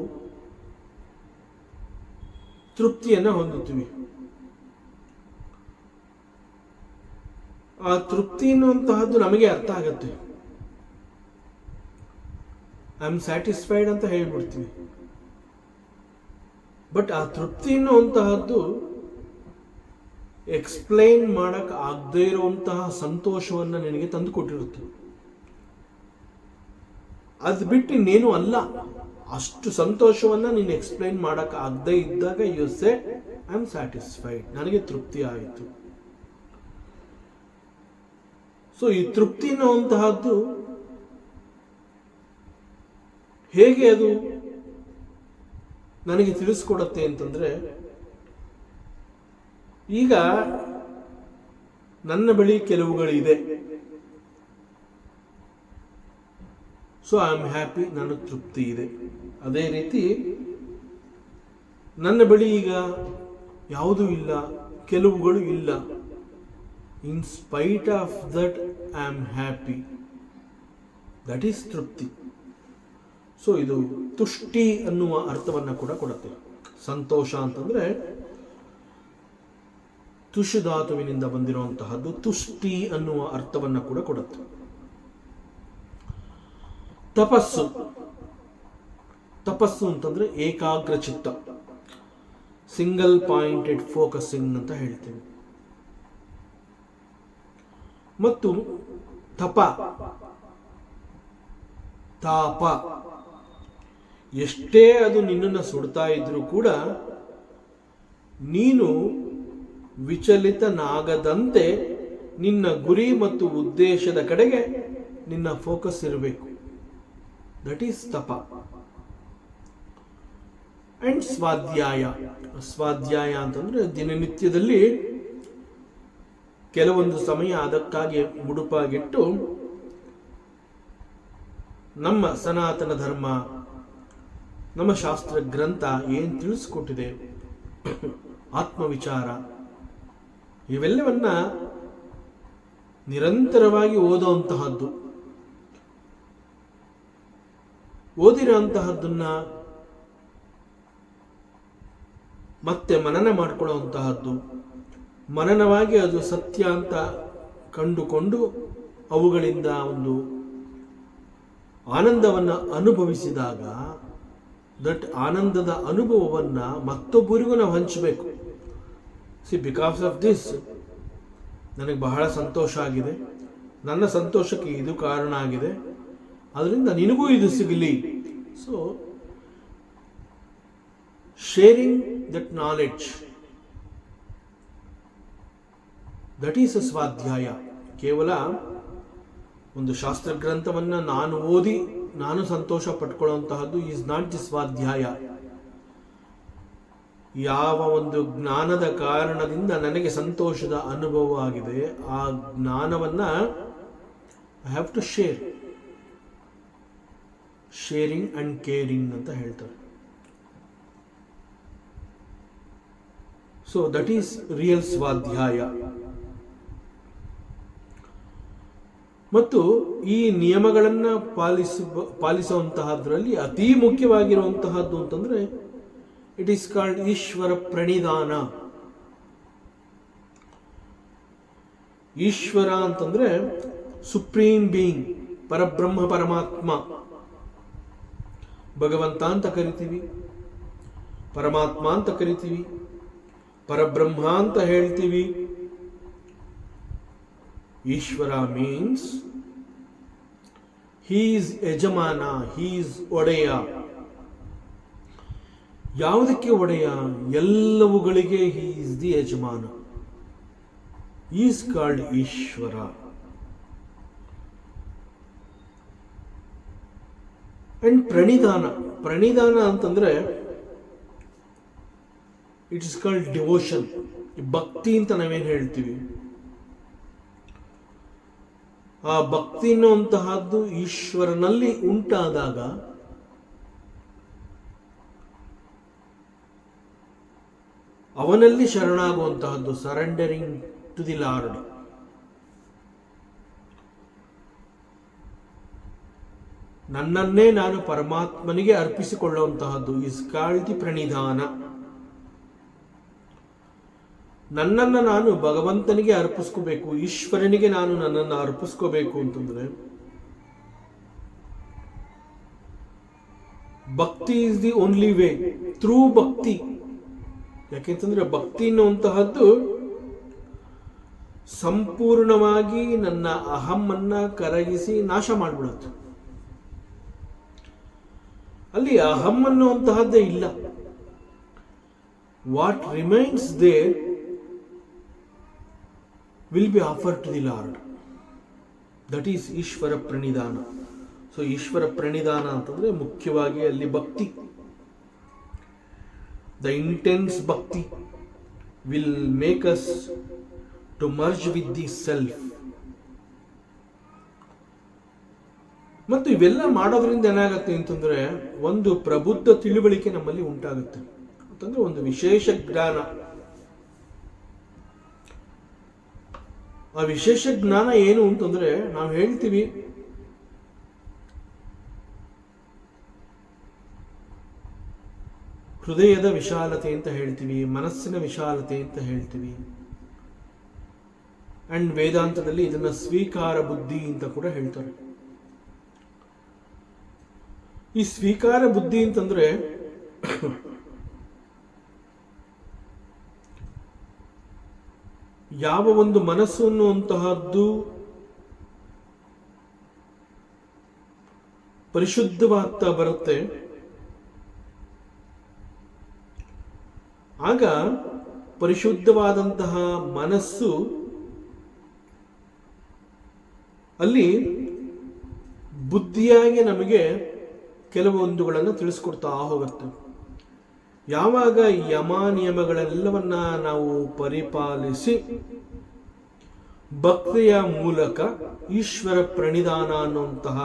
ತೃಪ್ತಿಯನ್ನ ಹೊಂದುತ್ತೀವಿ. ಆ ತೃಪ್ತಿ ಅನ್ನುವಂತಹದ್ದು ನಮಗೆ ಅರ್ಥ ಆಗತ್ತೆ. ಐ ಆಮ್ ಸ್ಯಾಟಿಸ್ಫೈಡ್ ಅಂತ ಹೇಳ್ಬಿಡ್ತೀವಿ. ಬಟ್ ಆ ತೃಪ್ತಿ ಅನ್ನುವಂತಹದ್ದು ಎಕ್ಸ್ಪ್ಲೈನ್ ಮಾಡಕ್ ಆಗದೇ ಇರುವಂತಹ ಸಂತೋಷವನ್ನ ನಿನಗೆ ತಂದು ಕೊಟ್ಟಿರುತ್ತೆ. ಅದು ಬಿಟ್ಟು ಇನ್ನೇನು ಅಲ್ಲ. ಅಷ್ಟು ಸಂತೋಷವನ್ನ ನೀನು ಎಕ್ಸ್ಪ್ಲೈನ್ ಮಾಡಕ್ ಆಗದೇ ಇದ್ದಾಗ you say I am satisfied, ನನಗೆ ತೃಪ್ತಿ ಆಯಿತು. ಸೊ ಈ ತೃಪ್ತಿ ಅನ್ನುವಂತಹದ್ದು ಹೇಗೆ ಅದು ನನಗೆ ತಿಳಿಸ್ಕೊಡತ್ತೆ ಅಂತಂದ್ರೆ, ಈಗ ನನ್ನ ಬಳಿ ಕೆಲವುಗಳಿದೆ, ಸೊ ಐ ಆಮ್ ಹ್ಯಾಪಿ, ನನಗೆ ತೃಪ್ತಿ ಇದೆ. ಅದೇ ರೀತಿ ನನ್ನ ಬಳಿ ಈಗ ಯಾವುದೂ ಇಲ್ಲ, ಕೆಲವುಗಳು ಇಲ್ಲ, in spite of that I am happy, that is ತೃಪ್ತಿ. ಸೊ ಇದು ತುಷ್ಟಿ ಅನ್ನುವ ಅರ್ಥವನ್ನ ಕೂಡ ಕೊಡುತ್ತೆ. ಸಂತೋಷ ಅಂತಂದ್ರೆ ತುಷು ಧಾತುವಿನಿಂದ ಬಂದಿರುವಂತಹದ್ದು, ತುಷ್ಟಿ ಅನ್ನುವ ಅರ್ಥವನ್ನ ಕೂಡ ಕೊಡುತ್ತೆ. ತಪಸ್ಸು, ತಪಸ್ಸು ಅಂತಂದ್ರೆ ಏಕಾಗ್ರ ಚಿತ್ತ, ಸಿಂಗಲ್ ಪಾಯಿಂಟೆಡ್ ಫೋಕಸಿಂಗ್ ಅಂತ ಹೇಳ್ತೇವೆ. ಮತ್ತು ತಪ, ತಾಪ, ಎಷ್ಟೇ ಅದು ನಿನ್ನನ್ನು ಸುಡ್ತಾ ಇದ್ರೂ ಕೂಡ ನೀನು ವಿಚಲಿತನಾಗದಂತೆ ನಿನ್ನ ಗುರಿ ಮತ್ತು ಉದ್ದೇಶದ ಕಡೆಗೆ ನಿನ್ನ ಫೋಕಸ್ ಇರಬೇಕು. ದಟ್ ಈಸ್ ತಪ. ಅಂಡ್ ಸ್ವಾಧ್ಯಾಯ, ಸ್ವಾಧ್ಯಾಯ ಅಂತಂದ್ರೆ ದಿನನಿತ್ಯದಲ್ಲಿ ಕೆಲವೊಂದು ಸಮಯ ಅದಕ್ಕಾಗಿ ಮುಡುಪಾಗಿಟ್ಟು ನಮ್ಮ ಸನಾತನ ಧರ್ಮ, ನಮ್ಮ ಶಾಸ್ತ್ರ ಗ್ರಂಥ ಏನ್ ತಿಳಿಸ್ಕೊಟ್ಟಿದೆ, ಆತ್ಮವಿಚಾರ, ಇವೆಲ್ಲವನ್ನ ನಿರಂತರವಾಗಿ ಓದುವಂತಹದ್ದು, ಓದಿರುವಂತಹದ್ದನ್ನ ಮತ್ತೆ ಮನನ ಮಾಡಿಕೊಳ್ಳುವಂತಹದ್ದು, ಮನನವಾಗಿ ಅದು ಸತ್ಯ ಅಂತ ಕಂಡುಕೊಂಡು ಅವುಗಳಿಂದ ಒಂದು ಆನಂದವನ್ನು ಅನುಭವಿಸಿದಾಗ ದಟ್ ಆನಂದದ ಅನುಭವವನ್ನ ಮತ್ತೊಬ್ಬರಿಗೂ ನಾವು ಹಂಚಬೇಕು. ಸಿ, ಬಿಕಾಸ್ ಆಫ್ ದಿಸ್ ನನಗೆ ಬಹಳ ಸಂತೋಷ ಆಗಿದೆ, ನನ್ನ ಸಂತೋಷಕ್ಕೆ ಇದು ಕಾರಣ ಆಗಿದೆ, ಅದರಿಂದ ನಿನಗೂ ಇದು ಸಿಗಲಿ. So sharing that knowledge, that is a ಸ್ವಾಧ್ಯಾಯ. ಕೇವಲ ಒಂದು ಶಾಸ್ತ್ರ ಗ್ರಂಥವನ್ನು ನಾನು ಓದಿ ನಾನು ಸಂತೋಷ ಪಟ್ಕೊಳ್ಳುವಂತಹದ್ದು ಈಸ್ ನಾಟ್ ದಿ ಸ್ವಾಧ್ಯಾಯ. ಯಾವ ಒಂದು ಜ್ಞಾನದ ಕಾರಣದಿಂದ ನನಗೆ ಸಂತೋಷದ ಅನುಭವ ಆಗಿದೆ, ಆ ಜ್ಞಾನವನ್ನ I have to share. Sharing and caring ಅಂತ ಹೇಳ್ತಾರೆ. ಸೊ ದಟ್ ಈಸ್ ರಿಯಲ್ ಸ್ವಾಧ್ಯಾಯ. ಮತ್ತು ಈ ನಿಯಮಗಳನ್ನು ಪಾಲಿಸುವಂತಹದ್ರಲ್ಲಿ ಅತಿ ಮುಖ್ಯವಾಗಿರುವಂತಹದ್ದು ಅಂತಂದ್ರೆ it is called Ishvara pranidhana. Ishvara ಅಂತಂದ್ರೆ ಸುಪ್ರೀಂ ಬೀಯಿಂಗ್, ಪರಬ್ರಹ್ಮ ಪರಮಾತ್ಮ. ಭಗವಂತ ಅಂತ ಕರಿತೀವಿ, ಪರಮಾತ್ಮ ಅಂತ ಕರಿತೀವಿ, ಪರಬ್ರಹ್ಮ ಅಂತ ಹೇಳ್ತೀವಿ. ಈಶ್ವರ ಮೀನ್ಸ್ ಹೀ ಈಸ್ ಯಜಮಾನ, ಹೀ ಈಸ್ ಒಡೆಯ. ಯಾವುದಕ್ಕೆ ಒಡೆಯ? ಎಲ್ಲವುಗಳಿಗೆ ಹೀ ಈಸ್ ದಿ ಯಜಮಾನ. ಈಸ್ ಕಾಲ್ಡ್ ಈಶ್ವರ. ಅಂಡ್ ಪ್ರಣಿಧಾನ, ಪ್ರಣಿಧಾನ ಅಂತಂದ್ರೆ ಇಟ್ ಇಸ್ ಕಾಲ್ಡ್ ಡಿವೋಷನ್, ಭಕ್ತಿ ಅಂತ ನಾವೇನು ಹೇಳ್ತೀವಿ. ಆ ಭಕ್ತಿ ಅನ್ನುವಂತಹದ್ದು ಈಶ್ವರನಲ್ಲಿ ಉಂಟಾದಾಗ ಅವನಲ್ಲಿ ಶರಣಾಗುವಂತಹದ್ದು, ಸರೆಂಡರಿಂಗ್ ಟು ದಿ ಲಾರ್ಡ್. ನನ್ನನ್ನೇ ನಾನು ಪರಮಾತ್ಮನಿಗೆ ಅರ್ಪಿಸಿಕೊಳ್ಳುವಂತಹದ್ದು ಈಸ್ ಕಾಲ್ಡ್ ದಿ ಪ್ರಣಿಧಾನ. ನನ್ನನ್ನು ನಾನು ಭಗವಂತನಿಗೆ ಅರ್ಪಿಸ್ಕೋಬೇಕು, ಈಶ್ವರನಿಗೆ ನಾನು ನನ್ನನ್ನು ಅರ್ಪಿಸ್ಕೋಬೇಕು ಅಂತಂದ್ರೆ ಭಕ್ತಿ is the only way. Through ಭಕ್ತಿ. ಯಾಕೆಂತಂದ್ರೆ ಭಕ್ತಿ ಅನ್ನುವಂತಹದ್ದು ಸಂಪೂರ್ಣವಾಗಿ ನನ್ನ ಅಹಮ್ಮನ್ನ ಕರಗಿಸಿ ನಾಶ ಮಾಡಿಬಿಡುತ್ತೆ. ಅಲ್ಲಿ ಅಹಂ ಅನ್ನುವಂತಹದ್ದೇ ಇಲ್ಲ. What remains there will be offered to the Lord. That is Ishvara pranidhana. So Ishvara pranidhana ಅಂತಂದ್ರೆ ಮುಖ್ಯವಾಗಿ ಅಲ್ಲಿ ಭಕ್ತಿ, the intense bhakti will make us to merge with the self. ಮತ್ತು ಇವೆಲ್ಲ ಮಾಡೋದ್ರಿಂದ ಏನಾಗುತ್ತೆ ಅಂತಂದ್ರೆ ಒಂದು ಪ್ರಬುದ್ಧ ತಿಳುವಳಿಕೆ ನಮ್ಮಲ್ಲಿ ಉಂಟಾಗುತ್ತೆ. ಅಂತಂದ್ರೆ ಒಂದು ವಿಶೇಷ ಜ್ಞಾನ. ಆ ವಿಶೇಷ ಜ್ಞಾನ ಏನು ಅಂತಂದ್ರೆ ನಾವು ಹೇಳ್ತೀವಿ ಹೃದಯದ ವಿಶಾಲತೆ ಅಂತ ಹೇಳ್ತೀವಿ, ಮನಸ್ಸಿನ ವಿಶಾಲತೆ ಅಂತ ಹೇಳ್ತೀವಿ. ಅಂಡ್ ವೇದಾಂತದಲ್ಲಿ ಇದನ್ನ ಸ್ವೀಕಾರ ಬುದ್ಧಿ ಅಂತ ಕೂಡ ಹೇಳ್ತಾರೆ. ಈ ಸ್ವೀಕಾರ ಬುದ್ಧಿ ಅಂತಂದ್ರೆ ಯಾವ ಒಂದು ಮನಸ್ಸು ಅನ್ನುವಂತಹದ್ದು ಪರಿಶುದ್ಧವಾಗ್ತಾ ಬರುತ್ತೆ, ಆಗ ಪರಿಶುದ್ಧವಾದಂತಹ ಮನಸ್ಸು ಅಲ್ಲಿ ಬುದ್ಧಿಯಾಗಿ ನಮಗೆ ಕೆಲವೊಂದುಗಳನ್ನು ತಿಳಿಸ್ಕೊಡ್ತಾ ಹೋಗುತ್ತೆ. ಯಾವಾಗ ಯಮ ನಿಯಮಗಳೆಲ್ಲವನ್ನ ನಾವು ಪರಿಪಾಲಿಸಿ ಭಕ್ತಿಯ ಮೂಲಕ ಈಶ್ವರ ಪ್ರಣಿಧಾನ ಅನ್ನುವಂತಹ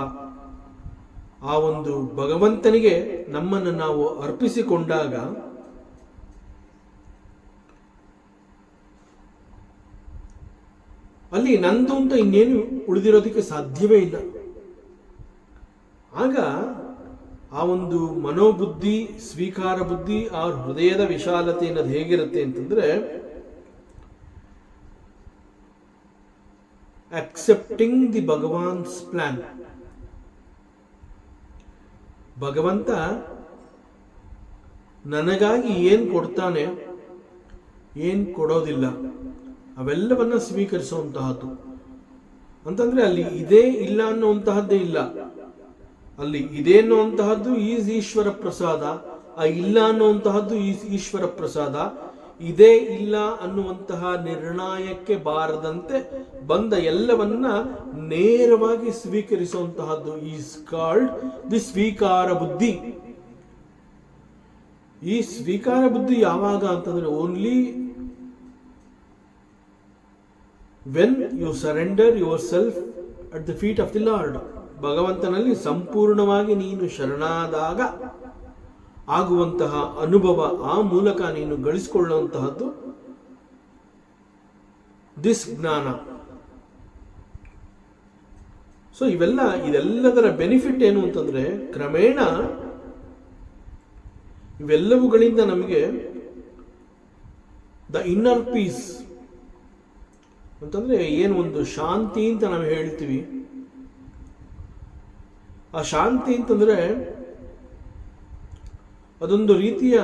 ಆ ಒಂದು ಭಗವಂತನಿಗೆ ನಮ್ಮನ್ನು ನಾವು ಅರ್ಪಿಸಿಕೊಂಡಾಗ ಅಲ್ಲಿ ನಂದು ಅಂತ ಇನ್ನೇನು ಉಳಿದಿರೋದಕ್ಕೆ ಸಾಧ್ಯವೇ ಇಲ್ಲ. ಆಗ ಆ ಒಂದು ಮನೋಬುದ್ಧಿ, ಸ್ವೀಕಾರ ಬುದ್ಧಿ, ಆ ಹೃದಯದ ವಿಶಾಲತೆ ಅನ್ನೋದು ಹೇಗಿರುತ್ತೆ ಅಂತಂದ್ರೆ ಅಕ್ಸೆಪ್ಟಿಂಗ್ ದಿ ಭಗವಾನ್ಸ್ ಪ್ಲಾನ್. ಭಗವಂತ ನನಗಾಗಿ ಏನ್ ಕೊಡ್ತಾನೆ, ಏನ್ ಕೊಡೋದಿಲ್ಲ, ಅವೆಲ್ಲವನ್ನ ಸ್ವೀಕರಿಸುವಂತಹದ್ದು. ಅಂತಂದ್ರೆ ಅಲ್ಲಿ ಇದೇ ಇಲ್ಲ ಅನ್ನುವಂತಹದ್ದೇ ಇಲ್ಲ. ಅಲ್ಲಿ ಇದೆ ಅನ್ನುವಂತಹದ್ದು ಈಸ್ ಈಶ್ವರ ಪ್ರಸಾದ, ಆ ಇಲ್ಲ ಅನ್ನುವಂತಹದ್ದು ಈಸ್ ಈಶ್ವರ ಪ್ರಸಾದ. ಇದೇ ಇಲ್ಲ ಅನ್ನುವಂತಹ ನಿರ್ಣಯಕ್ಕೆ ಬಾರದಂತೆ ಬಂದ ಎಲ್ಲವನ್ನ ನೇರವಾಗಿ ಸ್ವೀಕರಿಸುವಂತಹದ್ದು ಈಸ್ ಕಾಲ್ಡ್ ದಿ ಸ್ವೀಕಾರ ಬುದ್ಧಿ. ಈ ಸ್ವೀಕಾರ ಬುದ್ಧಿ ಯಾವಾಗ ಅಂತಂದ್ರೆ only when you surrender yourself at the feet of the lord. ಭಗವಂತನಲ್ಲಿ ಸಂಪೂರ್ಣವಾಗಿ ನೀನು ಶರಣಾದಾಗ ಆಗುವಂತಹ ಅನುಭವ, ಆ ಮೂಲಕ ನೀನು ಗಳಿಸಿಕೊಳ್ಳುವಂತಹದ್ದು ದಿಸ್ ಜ್ಞಾನ. ಸೊ ಇದೆಲ್ಲದರ ಬೆನಿಫಿಟ್ ಏನು ಅಂತಂದ್ರೆ ಕ್ರಮೇಣ ಇವೆಲ್ಲವುಗಳಿಂದ ನಮಗೆ ದ ಇನ್ನರ್ ಪೀಸ್ ಅಂತಂದ್ರೆ ಏನು ಒಂದು ಶಾಂತಿ ಅಂತ ನಾವು ಹೇಳ್ತೀವಿ. ಆ ಶಾಂತಿ ಅಂತಂದ್ರೆ ಅದೊಂದು ರೀತಿಯ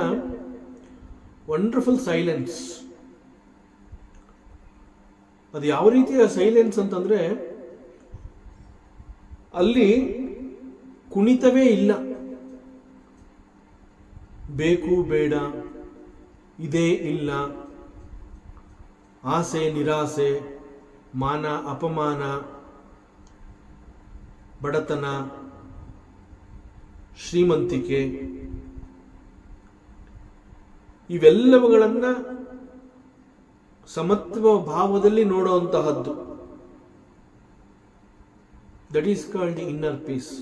ವಂಡರ್ಫುಲ್ ಸೈಲೆನ್ಸ್. ಅದು ಯಾವ ರೀತಿಯ ಸೈಲೆನ್ಸ್ ಅಂತಂದ್ರೆ ಅಲ್ಲಿ ಕುಣಿತವೇ ಇಲ್ಲ. ಬೇಕು ಬೇಡ, ಇದೇ ಇಲ್ಲ, ಆಸೆ ನಿರಾಸೆ, ಮಾನ ಅಪಮಾನ, ಬಡತನ ಶ್ರೀಮಂತಿಕೆ, ಇವೆಲ್ಲವುಗಳನ್ನ ಸಮತ್ವ ಭಾವದಲ್ಲಿ ನೋಡುವಂತಹದ್ದು. That is called the inner peace.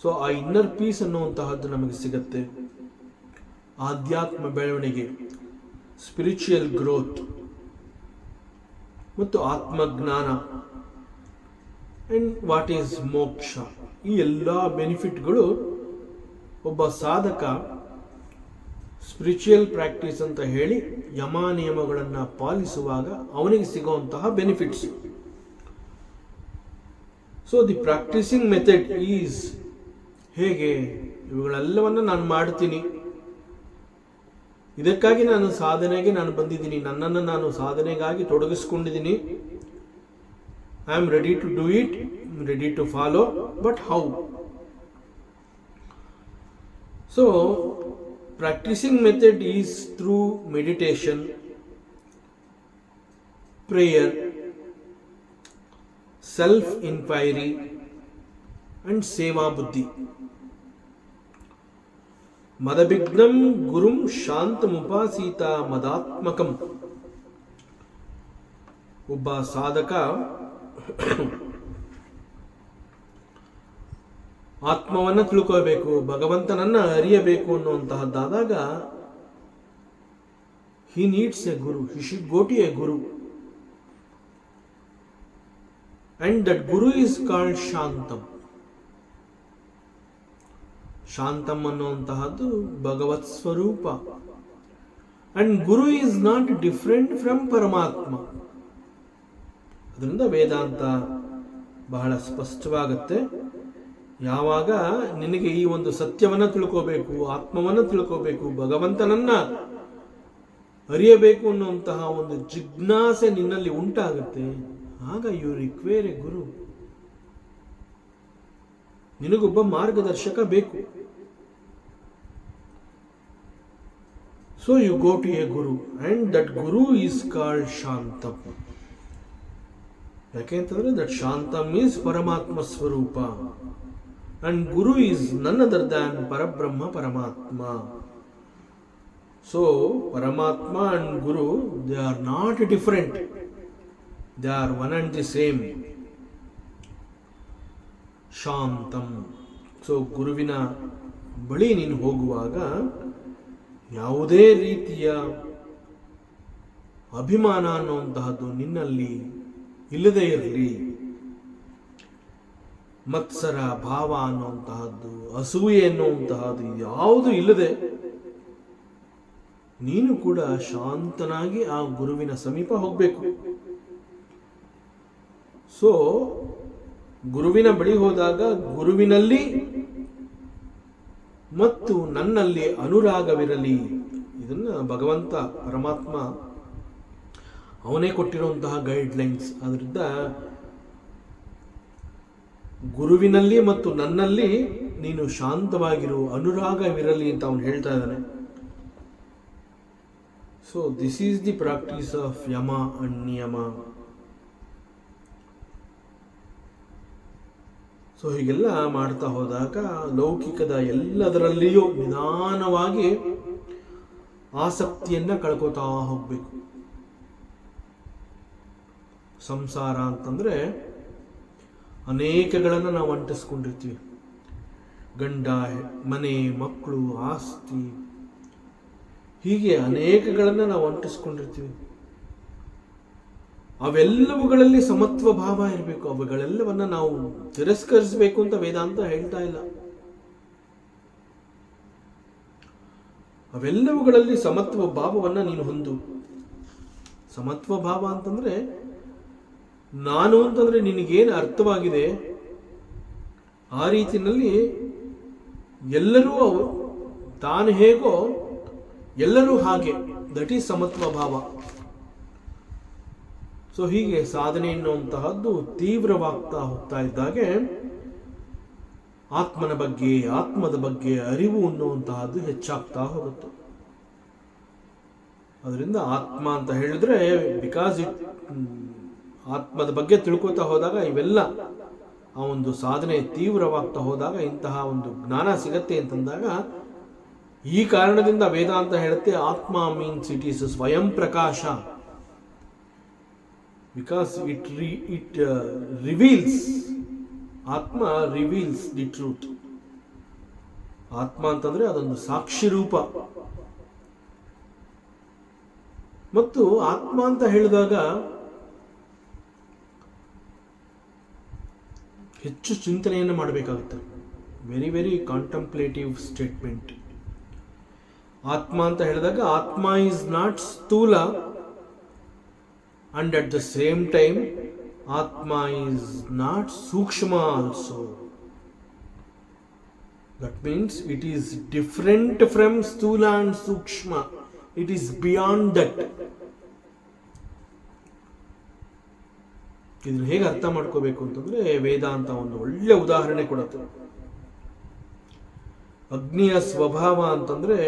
So ಆ ಇನ್ನರ್ ಪೀಸ್ ಅನ್ನುವಂತಹದ್ದು ನಮಗೆ ಸಿಗತ್ತೆ. ಆಧ್ಯಾತ್ಮ ಬೆಳವಣಿಗೆ, ಸ್ಪಿರಿಚುಯಲ್ ಗ್ರೋತ್ ಮತ್ತು ಆತ್ಮಜ್ಞಾನ ಅಂಡ್ ವಾಟ್ ಈಸ್ ಮೋಕ್ಷ, ಈ ಎಲ್ಲ ಬೆನಿಫಿಟ್ಗಳು ಒಬ್ಬ ಸಾಧಕ ಸ್ಪಿರಿಚುಯಲ್ ಪ್ರಾಕ್ಟೀಸ್ ಅಂತ ಹೇಳಿ ಯಮ ನಿಯಮಗಳನ್ನು ಪಾಲಿಸುವಾಗ ಅವನಿಗೆ ಸಿಗುವಂತಹ benefits. So the practising method is ಹೇಗೆ ಇವುಗಳೆಲ್ಲವನ್ನು ನಾನು ಮಾಡ್ತೀನಿ, ಇದಕ್ಕಾಗಿ ನಾನು ಸಾಧನೆಗೆ ಬಂದಿದ್ದೀನಿ, ನನ್ನನ್ನು ನಾನು ಸಾಧನೆಗಾಗಿ ತೊಡಗಿಸ್ಕೊಂಡಿದ್ದೀನಿ. I am ready to do it, ready to follow, but how? So practicing method is through meditation, prayer, self-inquiry and seva buddhi. Madabhignam gurum shantamupasita madatmakam. ಒಬ್ಬ ಸಾಧಕ ಆತ್ಮವನ್ನ ತಿಳ್ಕೋಬೇಕು, ಭಗವಂತನನ್ನ ಅರಿಯಬೇಕು ಅನ್ನುವಂತಹದ್ದಾದಾಗ he needs a guru, he should go to a guru, and that guru is called Shantam. ಶಾಂತಂ ಅನ್ನುವಂತಹದ್ದು ಭಗವತ್ ಸ್ವರೂಪ. And guru is not different from ಪರಮಾತ್ಮ. ಅದರಿಂದ ವೇದಾಂತ ಬಹಳ ಸ್ಪಷ್ಟವಾಗುತ್ತೆ. ಯಾವಾಗ ನಿನಗೆ ಈ ಒಂದು ಸತ್ಯವನ್ನ ತಿಳ್ಕೋಬೇಕು, ಆತ್ಮವನ್ನ ತಿಳ್ಕೋಬೇಕು, ಭಗವಂತನನ್ನ ಅರಿಯಬೇಕು ಅನ್ನುವಂತಹ ಒಂದು ಜಿಜ್ಞಾಸೆ ನಿನ್ನಲ್ಲಿ ಉಂಟಾಗುತ್ತೆ, ಆಗ ಯು ರಿಕ್ವೇರ್ ಎ ಗುರು. ನಿನಗೊಬ್ಬ ಮಾರ್ಗದರ್ಶಕ ಬೇಕು. So you go to a guru and that guru is called Shantam. ಯಾಕೆಂತಂದ್ರೆ that Shantam is Paramatma swarupa and guru is none other than Parabrahma Paramatma. So Paramatma and guru, they are not different, they are one and the same. Shantam. So ಗುರುವಿನ ಬಳಿ ನೀನು ಹೋಗುವಾಗ ಯಾವುದೇ ರೀತಿಯ ಅಭಿಮಾನ ಅನ್ನುವಂತಹದ್ದು ನಿನ್ನಲ್ಲಿ ಇಲ್ಲದೇ ಇರಲಿ, ಮತ್ಸರ ಭಾವ ಅನ್ನುವಂತಹದ್ದು, ಅಸೂಯೆ ಎನ್ನುವಂತಹದ್ದು ಯಾವುದು ಇಲ್ಲದೆ ನೀನು ಕೂಡ ಶಾಂತನಾಗಿ ಆ ಗುರುವಿನ ಸಮೀಪ ಹೋಗಬೇಕು. ಸೊ ಗುರುವಿನ ಬಳಿ ಹೋದಾಗ ಗುರುವಿನಲ್ಲಿ ಮತ್ತು ನನ್ನಲ್ಲಿ ಅನುರಾಗವಿರಲಿ. ಇದನ್ನ ಭಗವಂತ ಪರಮಾತ್ಮ ಅವನೇ ಕೊಟ್ಟಿರುವಂತಹ ಗೈಡ್ಲೈನ್ಸ್. ಅದರಿಂದ ಗುರುವಿನಲ್ಲಿ ಮತ್ತು ನನ್ನಲ್ಲಿ ನೀನು ಶಾಂತವಾಗಿರು, ಅನುರಾಗವಿರಲಿ ಅಂತ ಅವನು ಹೇಳ್ತಾ ಇದ್ದಾನೆ. So this is the practice of ಯಮ ಅಂಡ್ ನಿಯಮ. ಸೊ ಹೀಗೆಲ್ಲ ಮಾಡ್ತಾ ಹೋದಾಗ ಲೌಕಿಕದ ಎಲ್ಲದರಲ್ಲಿಯೂ ನಿಧಾನವಾಗಿ ಆಸಕ್ತಿಯನ್ನ ಕಳ್ಕೋತಾ ಹೋಗ್ಬೇಕು. ಸಂಸಾರ ಅಂತಂದ್ರೆ ಅನೇಕಗಳನ್ನು ನಾವು ಅಂಟಿಸ್ಕೊಂಡಿರ್ತೀವಿ. ಗಂಡ, ಮನೆ, ಮಕ್ಕಳು, ಆಸ್ತಿ, ಹೀಗೆ ಅನೇಕಗಳನ್ನು ನಾವು ಅಂಟಿಸ್ಕೊಂಡಿರ್ತೀವಿ. ಅವೆಲ್ಲವುಗಳಲ್ಲಿ ಸಮತ್ವ ಭಾವ ಇರಬೇಕು. ಅವುಗಳೆಲ್ಲವನ್ನ ನಾವು ತಿರಸ್ಕರಿಸಬೇಕು ಅಂತ ವೇದಾಂತ ಹೇಳ್ತಾ ಇಲ್ಲ. ಅವೆಲ್ಲವುಗಳಲ್ಲಿ ಸಮತ್ವ ಭಾವವನ್ನ ನೀನು ಹೊಂದು. ಸಮತ್ವ ಭಾವ ಅಂತಂದ್ರೆ ನಾನು ಅಂತಂದ್ರೆ ನಿನಗೇನು ಅರ್ಥವಾಗಿದೆ ಆ ರೀತಿಯಲ್ಲಿ ಎಲ್ಲರೂ ತಾನು ಹೇಗೋ ಎಲ್ಲರೂ ಹಾಗೆ, ದಟ್ ಈಸ್ ಸಮತ್ವ ಭಾವ. ಸೊ ಹೀಗೆ ಸಾಧನೆ ಎನ್ನುವಂತಹದ್ದು ತೀವ್ರವಾಗ್ತಾ ಹೋಗ್ತಾ ಇದ್ದಾಗೆ ಆತ್ಮನ ಬಗ್ಗೆ, ಆತ್ಮದ ಬಗ್ಗೆ ಅರಿವು ಅನ್ನುವಂತಹದ್ದು ಹೆಚ್ಚಾಗ್ತಾ ಹೋಗುತ್ತೆ. ಅದರಿಂದ ಆತ್ಮ ಅಂತ ಹೇಳಿದ್ರೆ ಬಿಕಾಸ್ ಆತ್ಮದ ಬಗ್ಗೆ ತಿಳ್ಕೊತಾ ಹೋದಾಗ ಇವೆಲ್ಲ ಆ ಒಂದು ಸಾಧನೆ ತೀವ್ರವಾಗ್ತಾ ಹೋದಾಗ ಇಂತಹ ಒಂದು ಜ್ಞಾನ ಸಿಗತ್ತೆ ಅಂತಂದಾಗ ಈ ಕಾರಣದಿಂದ ವೇದಾಂತ ಹೇಳುತ್ತೆ ಆತ್ಮ ಮೀನ್ಸ್ ಇಟ್ ಈಸ್ ಸ್ವಯಂ ಪ್ರಕಾಶ. ಬಿಕಾಸ್ ಇಟ್ ರಿವೀಲ್ಸ್, ಆತ್ಮ ರಿವೀಲ್ಸ್ ದಿ ಟ್ರೂತ್. ಆತ್ಮ ಅಂತಂದ್ರೆ ಅದೊಂದು ಸಾಕ್ಷಿ ರೂಪ. ಮತ್ತು ಆತ್ಮ ಅಂತ ಹೇಳಿದಾಗ ಹೆಚ್ಚು ಚಿಂತನೆಯನ್ನು ಮಾಡಬೇಕಾಗುತ್ತೆ. Very very contemplative statement. ಆತ್ಮ ಅಂತ ಹೇಳಿದಾಗ Atma is not sthula and at the same time Atma is not sukshma also. That means it is different from ಸ್ಥೂಲ and sukshma. It is beyond that. ಇದನ್ನು ಹೇಗೆ ಅರ್ಥ ಮಾಡ್ಕೋಬೇಕು ಅಂತಂದ್ರೆ ವೇದಾಂತ ಒಂದು ಒಳ್ಳೆ ಉದಾಹರಣೆ ಕೊಡುತ್ತೆ. ಅಗ್ನಿಯ ಸ್ವಭಾವ ಅಂತಂದ್ರೆ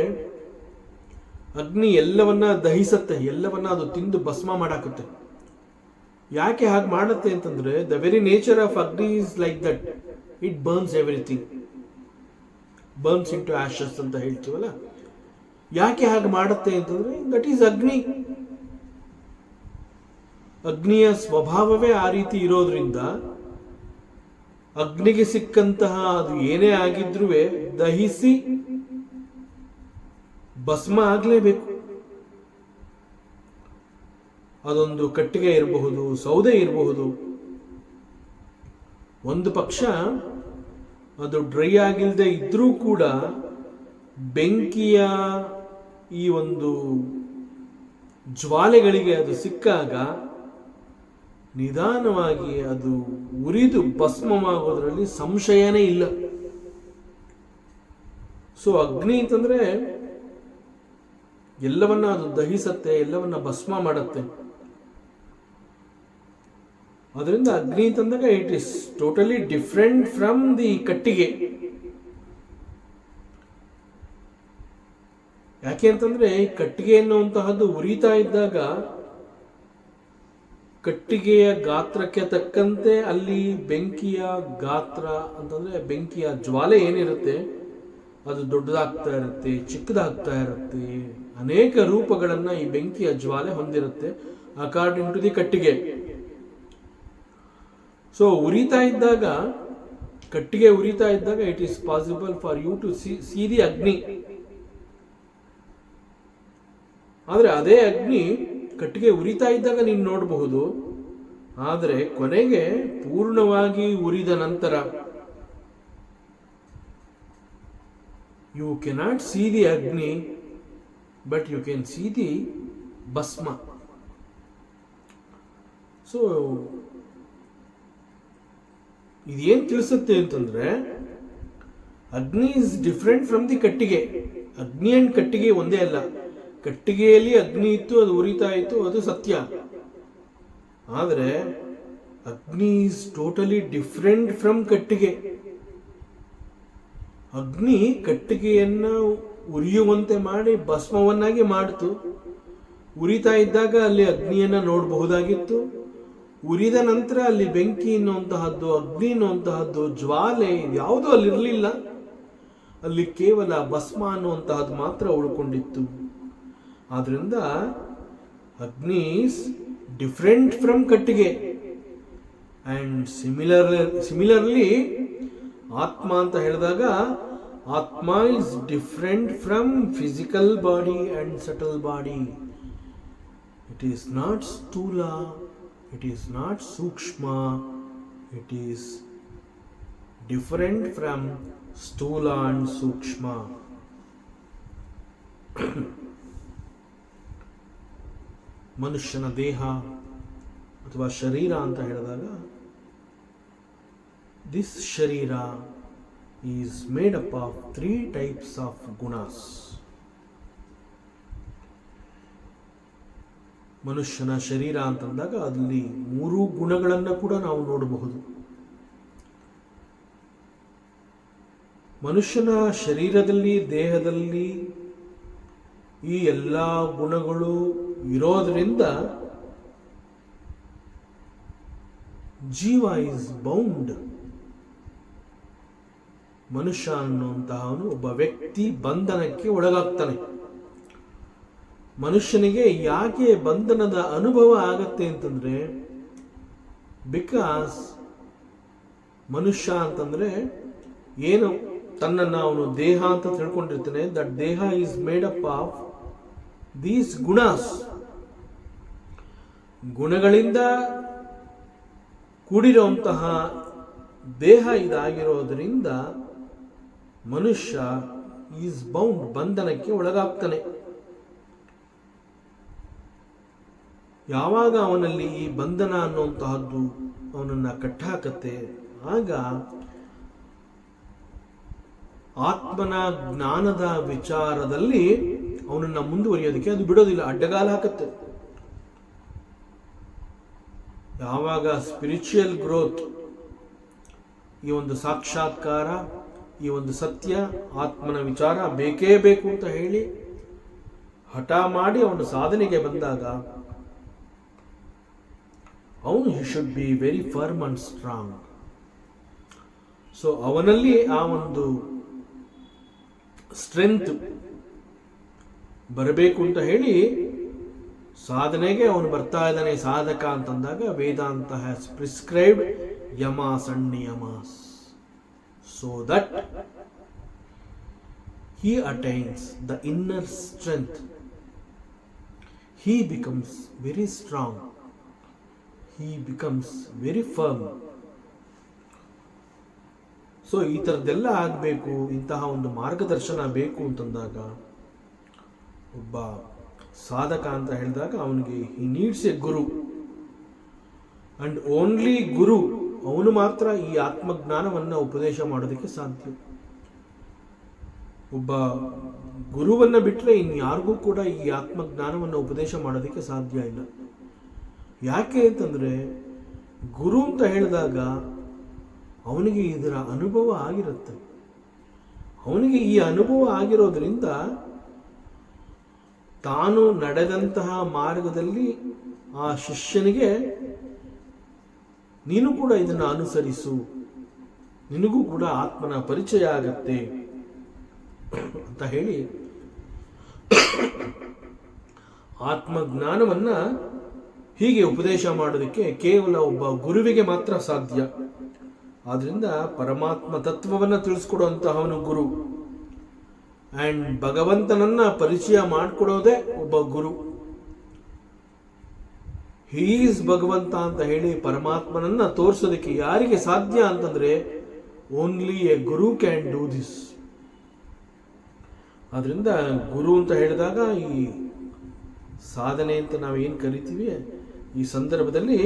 ಅಗ್ನಿ ಎಲ್ಲವನ್ನ ದಹಿಸತ್ತೆ, ಎಲ್ಲವನ್ನ ಅದು ತಿಂದು ಭಸ್ಮ ಮಾಡಾಕತ್ತೆ. ಯಾಕೆ ಹಾಗೆ ಮಾಡುತ್ತೆ ಅಂತಂದ್ರೆ ದ ವೆರಿ ನೇಚರ್ ಆಫ್ ಅಗ್ನಿ is like that. It burns everything, burns into ashes ಅಂತ ಹೇಳ್ತೀವಲ್ಲ. ಯಾಕೆ ಹಾಗೆ ಮಾಡುತ್ತೆ ಅಂತಂದ್ರೆ ದಟ್ ಈಸ್ ಅಗ್ನಿ. ಅಗ್ನಿಯ ಸ್ವಭಾವವೇ ಆ ರೀತಿ ಇರೋದ್ರಿಂದ ಅಗ್ನಿಗೆ ಸಿಕ್ಕಂತಹ ಅದು ಏನೇ ಆಗಿದ್ರೂ ದಹಿಸಿ ಭಸ್ಮ ಆಗಲೇಬೇಕು. ಅದೊಂದು ಕಟ್ಟಿಗೆ ಇರಬಹುದು, ಸೌದೆ ಇರಬಹುದು. ಒಂದು ಪಕ್ಷ ಅದು ಡ್ರೈ ಆಗಿಲ್ಲದೆ ಇದ್ರೂ ಕೂಡ ಬೆಂಕಿಯ ಈ ಒಂದು ಜ್ವಾಲೆಗಳಿಗೆ ಅದು ಸಿಕ್ಕಾಗ ನಿಧಾನವಾಗಿ ಅದು ಉರಿದು ಭಸ್ಮವಾಗೋದ್ರಲ್ಲಿ ಸಂಶಯನೇ ಇಲ್ಲ. ಸೊ ಅಗ್ನಿ ಅಂತಂದ್ರೆ ಎಲ್ಲವನ್ನ ಅದು ದಹಿಸತ್ತೆ, ಎಲ್ಲವನ್ನ ಭಸ್ಮ ಮಾಡುತ್ತೆ. ಅದರಿಂದ ಅಗ್ನಿ ಅಂತಂದಾಗ it is totally different from the ಕಟ್ಟಿಗೆ. ಯಾಕೆ ಅಂತಂದ್ರೆ ಕಟ್ಟಿಗೆ ಎನ್ನುವಂತಹದ್ದು ಉರಿತಾ ಇದ್ದಾಗ ಕಟ್ಟಿಗೆಯ ಗಾತ್ರಕ್ಕೆ ತಕ್ಕಂತೆ ಅಲ್ಲಿ ಬೆಂಕಿಯ ಗಾತ್ರ ಅಂತಂದ್ರೆ ಬೆಂಕಿಯ ಜ್ವಾಲೆ ಏನಿರುತ್ತೆ ಅದು ದೊಡ್ಡದಾಗ್ತಾ ಇರುತ್ತೆ, ಚಿಕ್ಕದಾಗ್ತಾ ಇರುತ್ತೆ. ಅನೇಕ ರೂಪಗಳನ್ನ ಈ ಬೆಂಕಿಯ ಜ್ವಾಲೆ ಹೊಂದಿರುತ್ತೆ ಅಕಾರ್ಡಿಂಗ್ ಟು ದಿ ಕಟ್ಟಿಗೆ. ಸೊ ಉರಿತಾ ಇದ್ದಾಗ, ಕಟ್ಟಿಗೆ ಉರಿತಾ ಇದ್ದಾಗ it is possible for you to see the ಅಗ್ನಿ. ಆದ್ರೆ ಅದೇ ಅಗ್ನಿ ಕಟ್ಟಿಗೆ ಉರಿತಾ ಇದ್ದಾಗ ನೀನು ನೋಡಬಹುದು. ಆದರೆ ಕೊನೆಗೆ ಪೂರ್ಣವಾಗಿ ಉರಿದ ನಂತರ ಯು ಕೆನಾಟ್ ಸಿ ದಿ ಅಗ್ನಿ, but you can see the ಭಸ್ಮ. ಸೊ ಇದೇನು ತಿಳಿಸುತ್ತೆ ಅಂತಂದ್ರೆ ಅಗ್ನಿ ಇಸ್ ಡಿಫ್ರೆಂಟ್ ಫ್ರಮ್ ದಿ ಕಟ್ಟಿಗೆ. ಅಗ್ನಿ ಅಂಡ್ ಕಟ್ಟಿಗೆ ಒಂದೇ ಅಲ್ಲ. ಕಟ್ಟಿಗೆಯಲ್ಲಿ ಅಗ್ನಿ ಇತ್ತು, ಅದು ಉರಿತಾ ಇತ್ತು, ಅದು ಸತ್ಯ. ಆದರೆ ಅಗ್ನಿ ಈಸ್ ಟೋಟಲಿ ಡಿಫ್ರೆಂಟ್ ಫ್ರಮ್ ಕಟ್ಟಿಗೆ. ಅಗ್ನಿ ಕಟ್ಟಿಗೆಯನ್ನು ಉರಿಯುವಂತೆ ಮಾಡಿ ಭಸ್ಮವನ್ನಾಗಿ ಮಾಡಿತು. ಉರಿತಾ ಇದ್ದಾಗ ಅಲ್ಲಿ ಅಗ್ನಿಯನ್ನು ನೋಡಬಹುದಾಗಿತ್ತು. ಉರಿದ ನಂತರ ಅಲ್ಲಿ ಬೆಂಕಿ ಎನ್ನುವಂತಹದ್ದು, ಅಗ್ನಿ ಎನ್ನುವಂತಹದ್ದು, ಜ್ವಾಲೆ ಯಾವುದೂ ಅಲ್ಲಿರಲಿಲ್ಲ. ಅಲ್ಲಿ ಕೇವಲ ಭಸ್ಮ ಅನ್ನುವಂತಹದ್ದು ಮಾತ್ರ ಉಳ್ಕೊಂಡಿತ್ತು. ಆದ್ರಿಂದ ಅಗ್ನಿ ಈಸ್ ಡಿಫ್ರೆಂಟ್ ಫ್ರಮ್ ಕಟ್ಟಿಗೆ. ಅಂಡ್ ಸಿಮಿಲರ್ಲಿ ಆತ್ಮ ಅಂತ ಹೇಳಿದಾಗ ಆತ್ಮ is different from physical body and subtle body. It is not ಸ್ಥೂಲ, ಇಟ್ ಈಸ್ ನಾಟ್ ಸೂಕ್ಷ್ಮ, ಇಟ್ ಈಸ್ ಡಿಫರೆಂಟ್ ಫ್ರಮ್ ಸ್ಥೂಲ ಅಂಡ್ ಸೂಕ್ಷ್ಮ. ಮನುಷ್ಯನ ದೇಹ ಅಥವಾ ಶರೀರ ಅಂತ ಹೇಳಿದಾಗ ದಿಸ್ ಶರೀರ is made up of 3 types of ಗುಣಾಸ್. ಮನುಷ್ಯನ ಶರೀರ ಅಂತಂದಾಗ ಅಲ್ಲಿ 3 ಗುಣಗಳನ್ನು ಕೂಡ ನಾವು ನೋಡಬಹುದು. ಮನುಷ್ಯನ ಶರೀರದಲ್ಲಿ, ದೇಹದಲ್ಲಿ ಈ ಎಲ್ಲ ಗುಣಗಳು ಇರೋದ್ರಿಂದ ಜೀವ ಇಸ್ ಬೌಂಡ್. ಮನುಷ್ಯ ಅನ್ನುವಂತಹವನು ಒಬ್ಬ ವ್ಯಕ್ತಿ ಬಂಧನಕ್ಕೆ ಒಳಗಾಗ್ತಾನೆ. ಮನುಷ್ಯನಿಗೆ ಯಾಕೆ ಬಂಧನದ ಅನುಭವ ಆಗತ್ತೆ ಅಂತಂದ್ರೆ, ಬಿಕಾಸ್ ಮನುಷ್ಯ ಅಂತಂದ್ರೆ ಏನು ತನ್ನನ್ನು ಅವನು ದೇಹ ಅಂತ ತಿಳ್ಕೊಂಡಿರ್ತಾನೆ. ದಟ್ ದೇಹ is made up of these ಗುಣಾಸ್. ಗುಣಗಳಿಂದ ಕೂಡಿರುವಂತಹ ದೇಹ ಇದಾಗಿರೋದ್ರಿಂದ ಮನುಷ್ಯ ಈಸ್ ಬೌಂಡ್, ಬಂಧನಕ್ಕೆ ಒಳಗಾಗ್ತಾನೆ. ಯಾವಾಗ ಅವನಲ್ಲಿ ಈ ಬಂಧನ ಅನ್ನುವಂತಹದ್ದು ಅವನನ್ನು ಕಟ್ಟಾಕತ್ತೆ, ಆಗ ಆತ್ಮನ ಜ್ಞಾನದ ವಿಚಾರದಲ್ಲಿ ಅವನನ್ನು ಮುಂದುವರಿಯೋದಕ್ಕೆ ಅದು ಬಿಡೋದಿಲ್ಲ, ಅಡ್ಡಗಾಲ ಹಾಕತ್ತೆ. ಯಾವಾಗ ಸ್ಪಿರಿಚುವಲ್ ಗ್ರೋತ್, ಈ ಒಂದು ಸಾಕ್ಷಾತ್ಕಾರ, ಈ ಒಂದು ಸತ್ಯ, ಆತ್ಮನ ವಿಚಾರ ಬೇಕೇ ಬೇಕು ಅಂತ ಹೇಳಿ ಹಠ ಮಾಡಿ ಅವನು ಸಾಧನೆಗೆ ಬಂದಾಗ ಅವನು he should be very firm and strong. So ಅವನಲ್ಲಿ ಆ ಒಂದು ಸ್ಟ್ರೆಂತ್ ಬರಬೇಕು ಅಂತ ಹೇಳಿ ಸಾಧನೆಗೆ ಅವನು ಬರ್ತಾ ಇದ್ದಾನೆ ಸಾಧಕ ಅಂತಂದಾಗ ವೇದಾಂತ ಹ್ಯಾಸ್ ಪ್ರಿಸ್ಕ್ರೈಬ್ಡ್ ಯಮಾಸ್ ಅಂಡ್ ನಿಯಮಾಸ್ so that he attains the inner strength. He becomes very strong, he becomes very firm. So ಈ ಥರದ್ದೆಲ್ಲ ಆಗಬೇಕು, ಇಂತಹ ಒಂದು ಮಾರ್ಗದರ್ಶನ ಬೇಕು ಅಂತಂದಾಗ ಒಬ್ಬ ಸಾಧಕ ಅಂತ ಹೇಳಿದಾಗ ಅವನಿಗೆ he needs a guru, and only guru ಅವನು ಮಾತ್ರ ಈ ಆತ್ಮಜ್ಞಾನವನ್ನು ಉಪದೇಶ ಮಾಡೋದಕ್ಕೆ ಸಾಧ್ಯ. ಒಬ್ಬ ಗುರುವನ್ನು ಬಿಟ್ಟರೆ ಇನ್ಯಾರಿಗೂ ಕೂಡ ಈ ಆತ್ಮಜ್ಞಾನವನ್ನು ಉಪದೇಶ ಮಾಡೋದಕ್ಕೆ ಸಾಧ್ಯ ಇಲ್ಲ. ಯಾಕೆ ಅಂತಂದರೆ ಗುರು ಅಂತ ಹೇಳಿದಾಗ ಅವನಿಗೆ ಇದರ ಅನುಭವ ಆಗಿರುತ್ತೆ. ಅವನಿಗೆ ಈ ಅನುಭವ ಆಗಿರೋದ್ರಿಂದ ತಾನು ನಡೆದಂತಹ ಮಾರ್ಗದಲ್ಲಿ ಆ ಶಿಷ್ಯನಿಗೆ ನೀನು ಕೂಡ ಇದನ್ನು ಅನುಸರಿಸು, ನಿನಗೂ ಕೂಡ ಆತ್ಮನ ಪರಿಚಯ ಆಗತ್ತೆ ಅಂತ ಹೇಳಿ ಆತ್ಮಜ್ಞಾನವನ್ನ ಹೀಗೆ ಉಪದೇಶ ಮಾಡೋದಕ್ಕೆ ಕೇವಲ ಒಬ್ಬ ಗುರುವಿಗೆ ಮಾತ್ರ ಸಾಧ್ಯ. ಆದ್ರಿಂದ ಪರಮಾತ್ಮ ತತ್ವವನ್ನು ತಿಳಿಸ್ಕೊಡುವಂತಹವನು ಗುರು, ಅಂಡ್ ಭಗವಂತನನ್ನ ಪರಿಚಯ ಮಾಡಿಕೊಡೋದೇ ಒಬ್ಬ ಗುರು. ಹೀಸ್ ಭಗವಂತ ಅಂತ ಹೇಳಿ ಪರಮಾತ್ಮನನ್ನ ತೋರಿಸೋದಕ್ಕೆ ಯಾರಿಗೆ ಸಾಧ್ಯ ಅಂತಂದ್ರೆ only a guru can do this. ಆದ್ರಿಂದ ಗುರು ಅಂತ ಹೇಳಿದಾಗ ಈ ಸಾಧನೆ ಅಂತ ನಾವೇನು ಕರಿತೀವಿ, ಈ ಸಂದರ್ಭದಲ್ಲಿ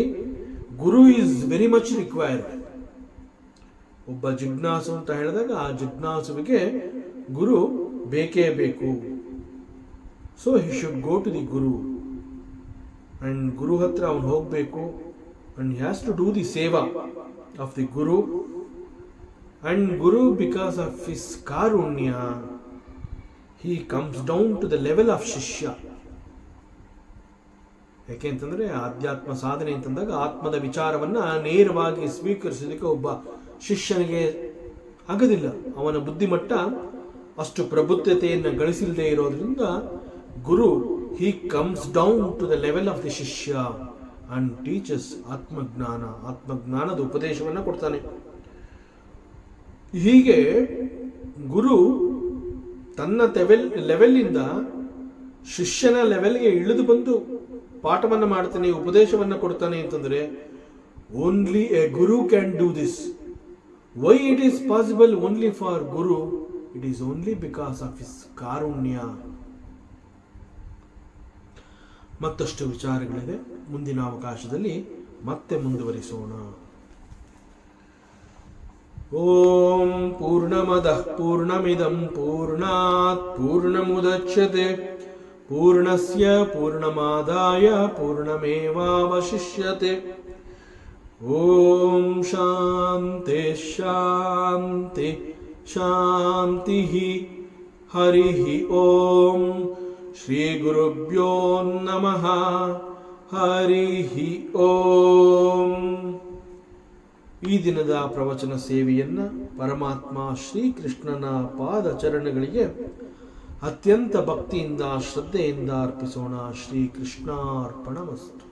guru is very much required. ಒಬ್ಬ ಜಿಜ್ಞಾಸು ಅಂತ ಹೇಳಿದಾಗ ಆ ಜಿಜ್ಞಾಸುವಿಗೆ ಗುರು ಬೇಕೇ ಬೇಕು. So he should go to the guru, and ಗುರು ಹತ್ರ ಅವನು ಹೋಗಬೇಕು. and he has to do the seva of the Guru. And Guru, because of his karunya, he comes down to the level of Shishya. ಯಾಕೆ ಅಂತಂದರೆ ಆಧ್ಯಾತ್ಮ ಸಾಧನೆ ಅಂತಂದಾಗ ಆತ್ಮದ ವಿಚಾರವನ್ನು ನೇರವಾಗಿ ಸ್ವೀಕರಿಸೋದಕ್ಕೆ ಒಬ್ಬ ಶಿಷ್ಯನಿಗೆ ಆಗೋದಿಲ್ಲ. ಅವನ ಬುದ್ಧಿಮಟ್ಟ ಅಷ್ಟು ಪ್ರಬುದ್ಧತೆಯನ್ನು ಗಳಿಸಿಲ್ಲದೆ ಇರೋದ್ರಿಂದ ಗುರು he comes down to the level of the ಶಿಷ್ಯ and teaches ಆತ್ಮಜ್ಞಾನದ ಉಪದೇಶವನ್ನು ಕೊಡ್ತಾನೆ. ಹೀಗೆ ಗುರು ತನ್ನ ಲೆವೆಲ್ಲಿಂದ ಶಿಷ್ಯನ ಲೆವೆಲ್ಗೆ ಇಳಿದು ಬಂದು ಪಾಠವನ್ನು ಮಾಡ್ತಾನೆ, ಉಪದೇಶವನ್ನು ಕೊಡ್ತಾನೆ ಅಂತಂದರೆ only a guru can do this. Why it is possible only for guru? It is only because of his ಕಾರುಣ್ಯ. ಮತ್ತಷ್ಟು ವಿಚಾರಗಳಿದೆ, ಮುಂದಿನ ಅವಕಾಶದಲ್ಲಿ ಮತ್ತೆ ಮುಂದುವರಿಸೋಣ. ಓಂ ಪೂರ್ಣಮದಃ ಪೂರ್ಣಮಿದಂ ಪೂರ್ಣಾತ್ ಪೂರ್ಣಮುದಚ್ಯತೆ ಪೂರ್ಣಸ್ಯ ಪೂರ್ಣಮಾದಾಯ ಪೂರ್ಣಮೇವಾವಶಿಷ್ಯತೆ. ಓಂ ಶಾಂತಿ ಶಾಂತಿ ಶಾಂತಿ. ಹರಿ ಓಂ. ಶ್ರೀ ಗುರುಭ್ಯೋ ನಮಃ. ಹರಿ ಓಂ. ಈ ದಿನದ ಪ್ರವಚನ ಸೇವೆಯನ್ನು ಪರಮಾತ್ಮ ಶ್ರೀಕೃಷ್ಣನ ಪಾದ ಚರಣಗಳಿಗೆ ಅತ್ಯಂತ ಭಕ್ತಿಯಿಂದ ಶ್ರದ್ಧೆಯಿಂದ ಅರ್ಪಿಸೋಣ. ಶ್ರೀಕೃಷ್ಣಾರ್ಪಣಮಸ್ತು.